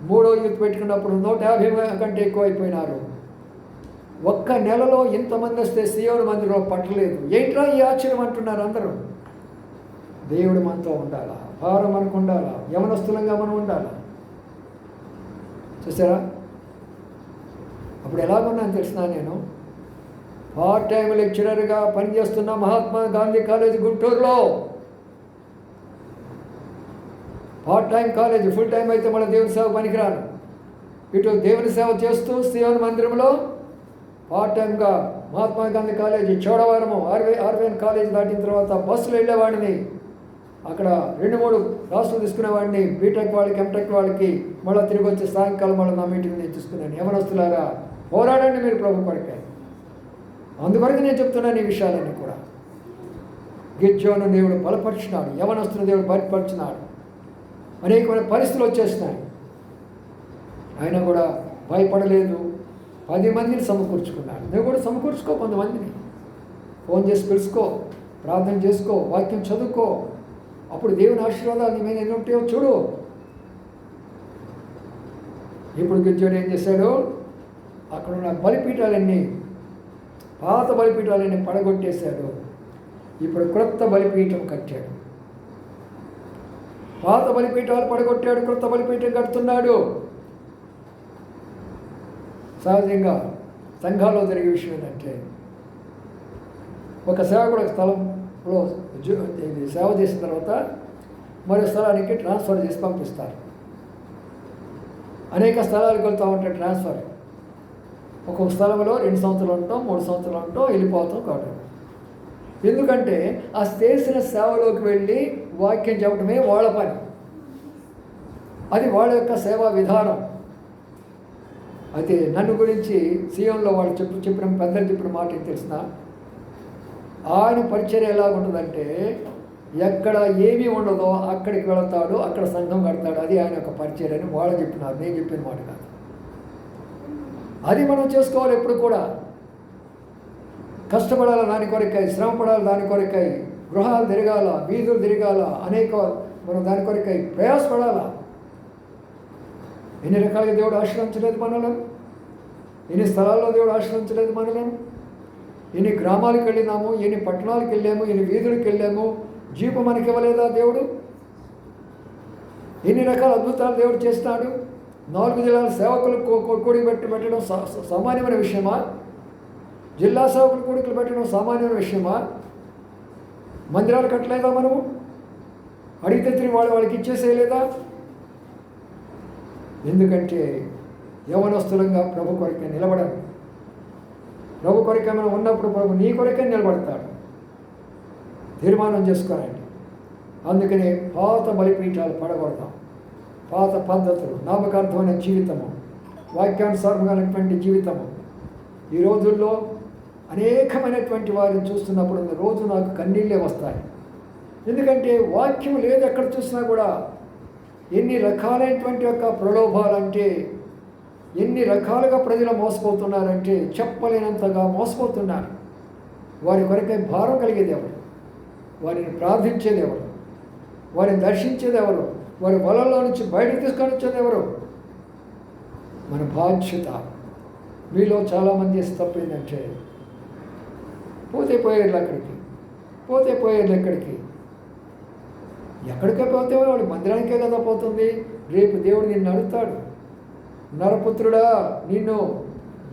మూడో యూత్ పెట్టుకున్నప్పుడు 150 కంటే ఎక్కువ అయిపోయినారు. ఒక్క నెలలో ఇంతమంది వస్తే సియోను మందిలో పట్టలేదు. ఏంట్రా ఈ ఆశ్చర్యం అంటున్నారు అందరూ. దేవుడు మనతో ఉండాలా, భారం మనకు ఉండాలా, యవనస్తులంగా మనం ఉండాలా. చూసారా? అప్పుడు ఎలాగున్నాను తెలిసినా, నేను పార్ట్ టైం లెక్చరర్గా పనిచేస్తున్న మహాత్మా గాంధీ కాలేజ్ గుంటూరులో. Part time college, full time అయితే మన దేవుని సేవ పనికిరాను. ఇటు దేవుని సేవ చేస్తూ సియోను మందిరంలో పార్ట్ టైంగా మహాత్మా గాంధీ కాలేజీ చోడవరము ఆర్వేన్ కాలేజ్ దాటిన తర్వాత బస్సులు వెళ్ళేవాడిని. అక్కడ 2-3 క్లాసులు తీసుకునేవాడిని. బీటెక్ వాళ్ళకి, ఎంటెక్ వాళ్ళకి. మళ్ళీ తిరిగి వచ్చి సాయంకాలం మళ్ళీ నా మీటింగ్ నేను తీసుకున్నాను. యవనస్తులారా, పోరాడండి మీరు ప్రభు కొరకే. అందుకొరకు నేను చెప్తున్నాను ఈ విషయాలన్నీ కూడా. గిద్యోను దేవుడు బలపరిచినాడు, యవనస్తుని దేవుడు బలపరిచినాడు. అనేకమైన పరిస్థితులు వచ్చేసినాయి. అయినా కూడా భయపడలేదు. 10 మందిని సమకూర్చుకున్నాడు. నువ్వు కూడా సమకూర్చుకో, కొంతమందిని ఫోన్ చేసి పిలుచుకో, ప్రార్థన చేసుకో, వాక్యం చదువుకో. అప్పుడు దేవుని ఆశీర్వాదాలు నీ మీద ఎన్ని ఉంటాయో చూడు. ఇప్పుడు గిజ్జోడు ఏం చేశాడు, అక్కడ ఉన్న బలిపీఠాలన్నీ, పాత బలిపీఠాలన్నీ పడగొట్టేశాడు. ఇప్పుడు క్రొత్త బలిపీఠం కట్టాడు. పాత బలిపీఠాలు పడగొట్టాడు, క్రొత్త బలిపీఠం కడుతున్నాడు. సహజంగా సంఘాల్లో జరిగే విషయం ఏంటంటే, ఒక సేవకుడు ఒక స్థలంలో సేవ చేసిన తర్వాత మరో స్థలానికి ట్రాన్స్ఫర్ చేసి పంపిస్తారు. అనేక స్థలాలకు వెళ్తూ ఉంటాయి ట్రాన్స్ఫర్. ఒక్కొక్క స్థలంలో 2 సంవత్సరాలు ఉంటాం, 3 సంవత్సరాలు ఉంటాం, వెళ్ళిపోతాం కాదు. ఎందుకంటే ఆ చేసిన సేవలోకి వెళ్ళి వాక్యం చెప్పడమే వాళ్ళ పని. అది వాళ్ళ యొక్క సేవా విధానం. అయితే నన్ను గురించి సీఎంలో వాళ్ళు చెప్పిన పెద్దలు చెప్పిన మాట ఏం తెలిసిన, ఆయన పరిచర్య ఎలా ఉంటుందంటే, ఎక్కడ ఏమీ ఉండదో అక్కడికి వెళతాడు, అక్కడ సంఘం కడతాడు. అది ఆయన యొక్క పరిచర్య అని వాళ్ళు చెప్పినారు, నేను చెప్పిన మాట కాదు. అది మనం చేసుకోవాలి. ఎప్పుడు కూడా కష్టపడాలి దాని కొరకై, శ్రమ పడాలి దాని కొరకై, గృహాలు తిరగాల, వీధులు తిరగాల, అనేక మనం దాని కొరకై ప్రయాసపడాల. ఎన్ని రకాలుగా దేవుడు ఆశ్రయించలేదు మనలను, ఎన్ని స్థలాల్లో దేవుడు ఆశ్రయించలేదు మనలను, ఎన్ని గ్రామాలకు వెళ్ళినాము, ఎన్ని పట్టణాలకు వెళ్ళాము, ఎన్ని వీధులకు వెళ్ళాము. జీపు మనకి ఇవ్వలేదా దేవుడు? ఎన్ని రకాల అద్భుతాలు దేవుడు చేస్తున్నాడు. 4 జిల్లాల సేవకులు పెట్టడం సామాన్యమైన విషయమా? జిల్లా సేవకులు కొడుకులు పెట్టడం సామాన్యమైన విషయమా? మందిరాలు కట్టలేదా మనము? అడిగితే తిరిగి వాళ్ళకి ఇచ్చేసేయలేదా? ఎందుకంటే యవనస్తులంగా ప్రభు కొరకే నిలబడాలి. ప్రభు కొరకే మనం ఉన్నప్పుడు ప్రభు నీ కొరకే నిలబడతాడు. తీర్మానం చేసుకోరండి. అందుకనే పాత బలిపీఠాలు పడగొడతాం. పాత పద్ధతులు, నామకార్థమైన జీవితము, వాక్యానుసారమైనటువంటి జీవితము. ఈ రోజుల్లో అనేకమైనటువంటి వారిని చూస్తున్నప్పుడు రోజు నాకు కన్నీళ్ళే వస్తాయి. ఎందుకంటే వాక్యం లేదు ఎక్కడ చూసినా కూడా. ఎన్ని రకాలైనటువంటి యొక్క ప్రలోభాలంటే, ఎన్ని రకాలుగా ప్రజలు మోసపోతున్నారంటే చెప్పలేనంతగా మోసపోతున్నారు. వారి కొరకై భారం కలిగేది ఎవరు? వారిని ప్రార్థించేది ఎవరు? వారిని దర్శించేది ఎవరు? వారి వలల్లో నుంచి బయటకు తీసుకొని వచ్చేది ఎవరు? మన బాధ్యత. మీలో చాలామంది తప్పు ఏంటంటే, పోతే పోయేది అక్కడికి, పోతే పోయేది ఎక్కడికి? ఎక్కడికే పోతే వాడు మందిరానికే కదా పోతుంది. రేపు దేవుడు నిన్ను అడుగుతాడు, నరపుత్రుడా నిన్ను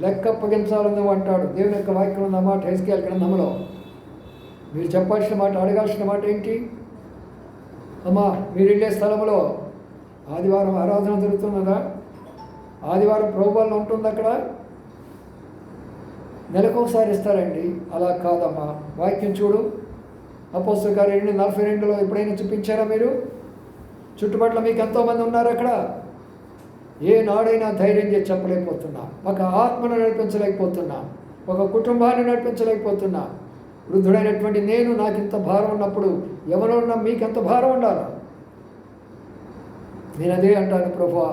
లెక్క అప్పగించాలని అంటాడు. దేవుని యొక్క వాక్యం ఉన్న మాట హెస్కేల్ గ్రంథంలో. మీరు చెప్పాల్సిన మాట, అడగాల్సిన మాట ఏంటి? అమ్మా, మీరు వెళ్ళే స్థలంలో ఆదివారం ఆరాధన జరుగుతున్నదా? ఆదివారం ప్రభువాలను ఉంటుంది అక్కడ? నెలకొకసారి ఇస్తారండి. అలా కాదమ్మా, వాక్యం చూడు. అపోస్తలుల కార్యాలు 42లో ఎప్పుడైనా చూపించారా మీరు? చుట్టుపక్కల మీకు ఎంతోమంది ఉన్నారు అక్కడ. ఏ నాడైనా ధైర్యం చేసి చెప్పలేకపోతున్నా, ఒక ఆత్మను నడిపించలేకపోతున్నా, ఒక కుటుంబాన్ని నడిపించలేకపోతున్నా. వృద్ధుడైనటువంటి నేను నాకు ఇంత భారం ఉన్నప్పుడు ఎవరో ఉన్న మీకెంత భారం ఉండాలి? నేను అదే అంటాను, ప్రభువా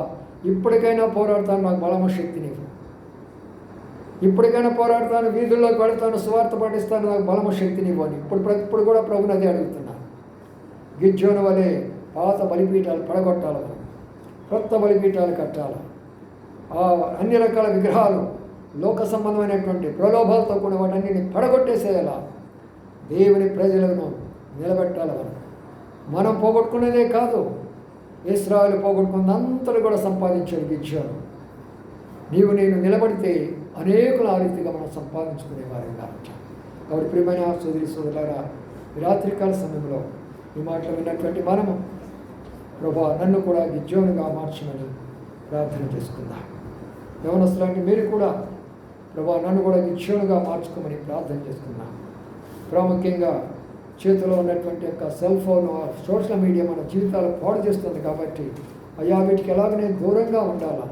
ఇప్పటికైనా పోరాడతాను, నాకు బలము శక్తి నీవు. ఇప్పటికైనా పోరాడతాను, వీధుల్లోకి వెళతాను, సువార్త పాటిస్తాను, నాకు బలము శక్తి నీవు అని ఇప్పుడు కూడా ప్రభుని అదే అడుగుతున్నాను. గిజ్జోను వలె పాత బలిపీఠాలు పడగొట్టాలి, కొత్త బలిపీఠాలు కట్టాలి. అన్ని రకాల విగ్రహాలు, లోక సంబంధమైనటువంటి ప్రలోభాలతో కూడా వాటన్నిటిని పడగొట్టేసేయాల. దేవుని ప్రజలను నిలబెట్టాలి. మనం పోగొట్టుకునేదే కాదు, ఇశ్రాయేలు పోగొట్టుకున్నంతలో కూడా సంపాదించాడు గిజ్జోను. నీవు నేను నిలబడితే అనేకులు ఆ రీతిగా మనం సంపాదించుకునేవారు కాబట్టి. కాబట్టి ప్రియమైన సోదరులారా, ఈ రాత్రికాల సమయంలో ఈ మాటలు విన్నటువంటి మనము ప్రభా నన్ను కూడా గిజ్జోనుగా మార్చమని ప్రార్థన చేసుకుందాం. యవనస్తులాంటి మీరు కూడా ప్రభా నన్ను కూడా గిజ్జోనుగా మార్చుకోమని ప్రార్థన చేసుకుందాం. ప్రాముఖ్యంగా చేతిలో ఉన్నటువంటి యొక్క సెల్ ఫోన్, సోషల్ మీడియా మన జీవితాలు పాడు చేస్తుంది కాబట్టి అయ్యా వీటికి ఎలాగ నేను దూరంగా ఉండాలా,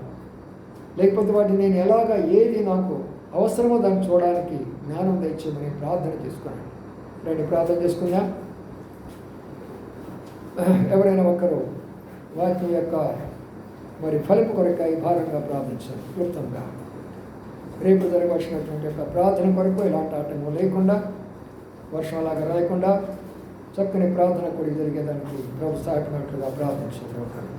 లేకపోతే వాటిని నేను ఎలాగ ఏది నాకు అవసరమో దాన్ని చూడడానికి జ్ఞానం తెచ్చేమని ప్రార్థన చేసుకున్నాను. రండి ప్రార్థన చేసుకుందాం. ఎవరైనా ఒక్కరు వాక్యం యొక్క మరి ఫలింపు కొరకై భారంగా ప్రార్థించారు క్లుప్తంగా. రేపు జరగవలసినటువంటి యొక్క ప్రార్థన కొరకు ఇలాంటి ఆటంకం లేకుండా, వర్షంలాగా రాయకుండా చక్కని ప్రార్థన కూడా జరిగేదానికి ప్రభు సహాయపడినట్లుగా ప్రార్థించారు.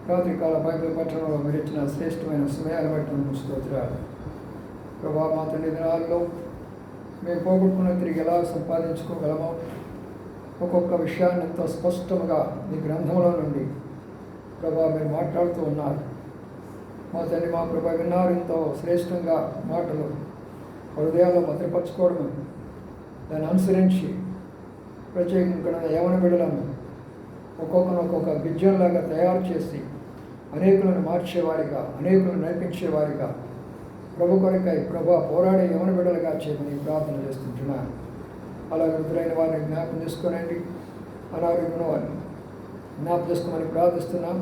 రాత్రికాల బైబిల్ పట్టణంలో మీరు ఇచ్చిన శ్రేష్టమైన సమయాలు బట్టి స్తోత్రాలు. ప్రభా, మా తండ్రి దినాల్లో మేము పోగొట్టుకున్న తిరిగి ఎలా సంపాదించుకోగలమో ఒక్కొక్క విషయాన్ని ఎంతో స్పష్టంగా మీ గ్రంథంలో నుండి ప్రభా మీరు మాట్లాడుతూ ఉన్నారు. మా తండ్రి, మా ప్రభా విన్నారు ఎంతో శ్రేష్టంగా మాటలు హృదయాల్లో భద్రపరచుకోవడం, దాన్ని అనుసరించి ప్రత్యేకంగా యవన బిడ్డలను ఒక్కొక్క విద్యలాగా తయారు చేసి అనేకులను మార్చేవారిగా, అనేకులను నడిపించేవారిగా, ప్రభు కొరకై ప్రభా పోరాడే యవన బిడ్డలుగా చేయమని ప్రార్థన చేస్తుంటున్నాను. అలాగే వృద్ధులైన వారిని జ్ఞాపకం చేసుకోనండి, అనారోగ్యం వారిని జ్ఞాపకం చేసుకోమని ప్రార్థిస్తున్నాం.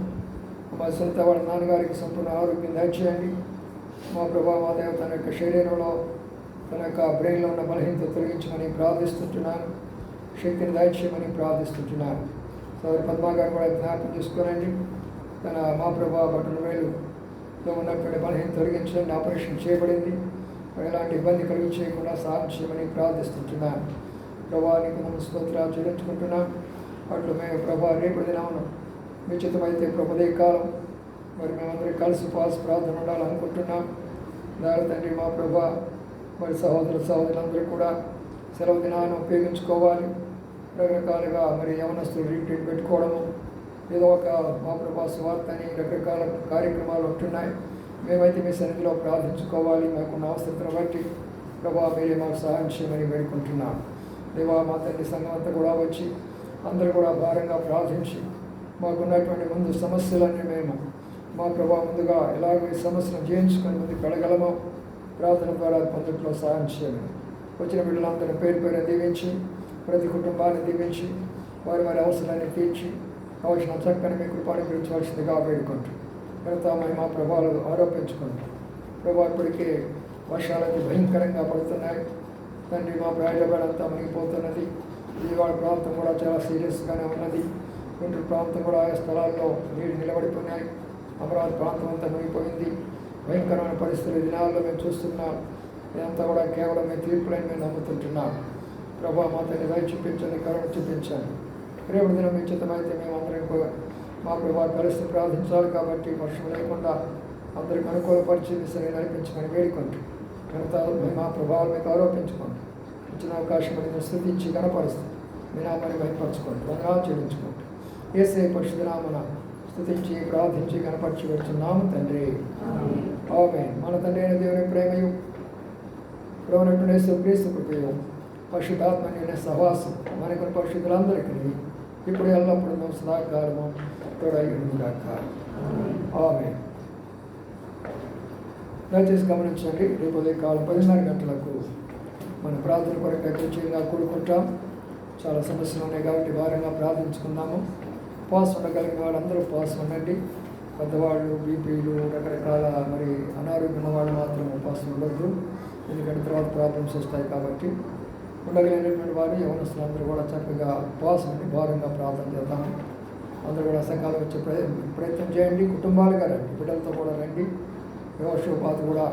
మా సునీత వాళ్ళ నాన్నగారికి సంపూర్ణ ఆరోగ్యం దయచేయండి. మా ప్రభా మా దేవ తన యొక్క శరీరంలో తన యొక్క బ్రెయిన్లో ఉన్న బలహీనత తొలగించమని ప్రార్థిస్తుంటున్నాను. శక్తిని దయచేయమని ప్రార్థిస్తుంటున్నాను. సోదరి పద్మా గారు కూడా జ్ఞాపకం చేసుకోనండి. తన మా ప్రభా బట్టల వేలులో ఉన్నటువంటి బలహీనత తొలగించండి. ఆపరేషన్ చేయబడింది. ఎలాంటి ఇబ్బంది కలిగించేయకుండా సహాయం చేయమని ప్రార్థిస్తుంటున్నాను. ప్రభా నీకు మనం స్తోత్రాలు చెల్లించుకుంటున్నాం. అట్లు మేము ప్రభా రేపటి దినమును నిశ్చితమైతే ప్రభుదే కాలం మరి మేమందరం కలిసి ఉపవాస ప్రార్థన ఉండాలనుకుంటున్నాం. దాని తండ్రి మా ప్రభా మరి సహోదరులందరూ కూడా సెలవు దినాన్ని ఉపయోగించుకోవాలి. రకరకాలుగా మరి యవనస్తులు రీట్రీట్ పెట్టుకోవడము, ఏదో ఒక మా ప్రభా సువార్త అని రకరకాల కార్యక్రమాలు ఉంటున్నాయి. మేమైతే మీ సన్నిధిలో ప్రార్థించుకోవాలి. మాకున్న అవసరతను బట్టి ప్రభా మీరే మాకు సహాయం చేయమని వేడుకుంటున్నాం. దేవా మా తండ్రి సంఘం అంతా కూడా వచ్చి అందరూ కూడా భారంగా ప్రార్థించి మాకున్నటువంటి ముందు సమస్యలన్నీ మేము మా ప్రభా ముందుగా ఎలాగో ఈ సమస్యను జయించుకొని ముందుకు వెళ్ళగలమో ప్రార్థన ద్వారా పొందట్లో సహాయం చేయాలి. వచ్చిన బిడ్డలందరినీ పేరు పేరు దీవించి ప్రతి కుటుంబాన్ని దీవించి వారి వారి అవసరాన్ని తీర్చి అవసరం చక్కని మీ కృపాన్ని పిలిచవలసిందిగా వేడుకుంటూ వెళ్తామని మా ప్రభావాలు ఆరోపించుకుంటాం. ప్రభావ ఇప్పటికే వర్షాలకి భయంకరంగా పడుతున్నాయి తండ్రి. మా ప్రయాణంతా మునిగిపోతున్నది. విజయవాడ ప్రాంతం కూడా చాలా సీరియస్గానే ఉన్నది. గుంటూరు ప్రాంతం కూడా ఆయా స్థలాల్లో నీళ్ళు నిలబడిపోయినాయి. అమరావతి ప్రాంతం అంతా మునిగిపోయింది. భయంకరమైన పరిస్థితులు దినాల్లో మేము చూస్తున్నాం. ఇదంతా కూడా కేవలం మేము తీర్పులని మేము నమ్ముతుంటున్నాం. ప్రభా మా తల్లి దయ చూపించండి, కరుణ చూపించండి. రేపటి దినం నిశ్చితమైతే మేమందరం మా ప్రభా పరిస్థితి ప్రార్థించాలి కాబట్టి వర్షం లేకుండా అందరికి అనుకూలపరిచి సరే నడిపించమని వేడుకుంటూ మా ప్రభావాలు మీకు ఆరోపించుకోండి. ఇచ్చిన అవకాశం మేము స్థుతించి గణపరుస్తాం. మీ నామాన్ని భయపరచుకోండి, వందనాలు చెల్లించుకోండి. యేసే పరిశుద్ధ నామమున స్తుతించి ప్రార్థించి గణపరిచి వచ్చున్నాము తండ్రి. ఆమేన్. మన తండ్రి అయిన దేవుని ప్రేమయు ప్రభువైన యేసుక్రీస్తు కృపయు పరిశుద్ధాత్మ సహవాసం మనకు పరిశుద్ధులందరికీ ఇప్పుడు ఎల్లప్పుడూ సదాకాలము తోడైగాక. ఆమేన్. దయచేసి గమనించండి. రేపు ఉదయకాలం 10:30 గంటలకు మన ప్రార్థన కొరకు కుర్చీగా కూడుకుంటాం. చాలా సమస్యలు ఉన్నాయి కాబట్టి భారంగా ప్రార్థించుకుందాము. ఉపవాసం ఉండగలిగిన వాళ్ళందరూ ఉపవాసం ఉండండి. పెద్దవాళ్ళు, బీపీలు, రకరకాల మరి అనారోగ్యం వాళ్ళు మాత్రం ఉపవాసం ఉండద్దు. ఎందుకంటే తర్వాత ప్రాబ్లమ్స్ వస్తాయి కాబట్టి ఉండగలిగినటువంటి వారు యవనస్తులందరూ కూడా చక్కగా ఉపవాసం ఉండి భారంగా ప్రార్థన చేద్దాం. అందరూ కూడా సకాలం వచ్చే ప్రయత్నం చేయండి. కుటుంబాలుగా రండి, బిడ్డలతో కూడా రండి. యోషోపాత కూడా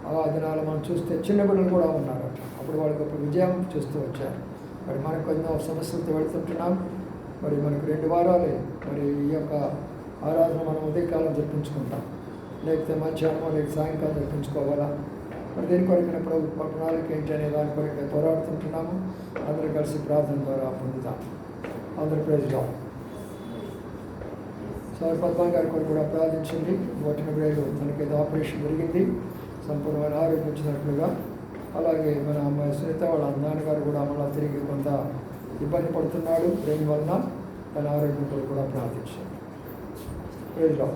ఆ దినాలు మనం చూస్తే చిన్న బిడ్డలు కూడా ఉన్నారు. అప్పుడు వాళ్ళకి అప్పుడు విజయం చూస్తూ వచ్చారు. మరి మనకు ఎన్నో సమస్యలతో వెళుతుంటున్నాం. మరి మనకు 2 వారాలే మరి ఈ యొక్క ఆరాధన మనం ఉదయకాలం జరిపించుకుంటాం, లేకపోతే మధ్యాహ్నం లేక సాయంకాలం జరిపించుకోవాలా. మరి దీని కొరకైన ప్రణాళిక ఏంటి అనే దాని కొరకై పోరాడుతుంటున్నాము. అందరూ కలిసి ప్రార్థన ద్వారా పొందుతాం. అందరూ ప్రైజ్లో సార్ పద్మా గారి కొరకు కూడా ప్రార్థించండి. బొట్టిన బ్రెయిన్ తనకేదో ఆపరేషన్ జరిగింది, సంపూర్ణమైన ఆరోగ్యం వచ్చినట్లుగా. అలాగే మన అమ్మాయి సునీత వాళ్ళ నాన్నగారు కూడా మళ్ళీ తిరిగి కొంత ఇబ్బంది పడుతున్నాడు బ్రెయిన్ వలన. తన ఆరోగ్యం కూడా ప్రార్థించండి. ప్రైజ్లో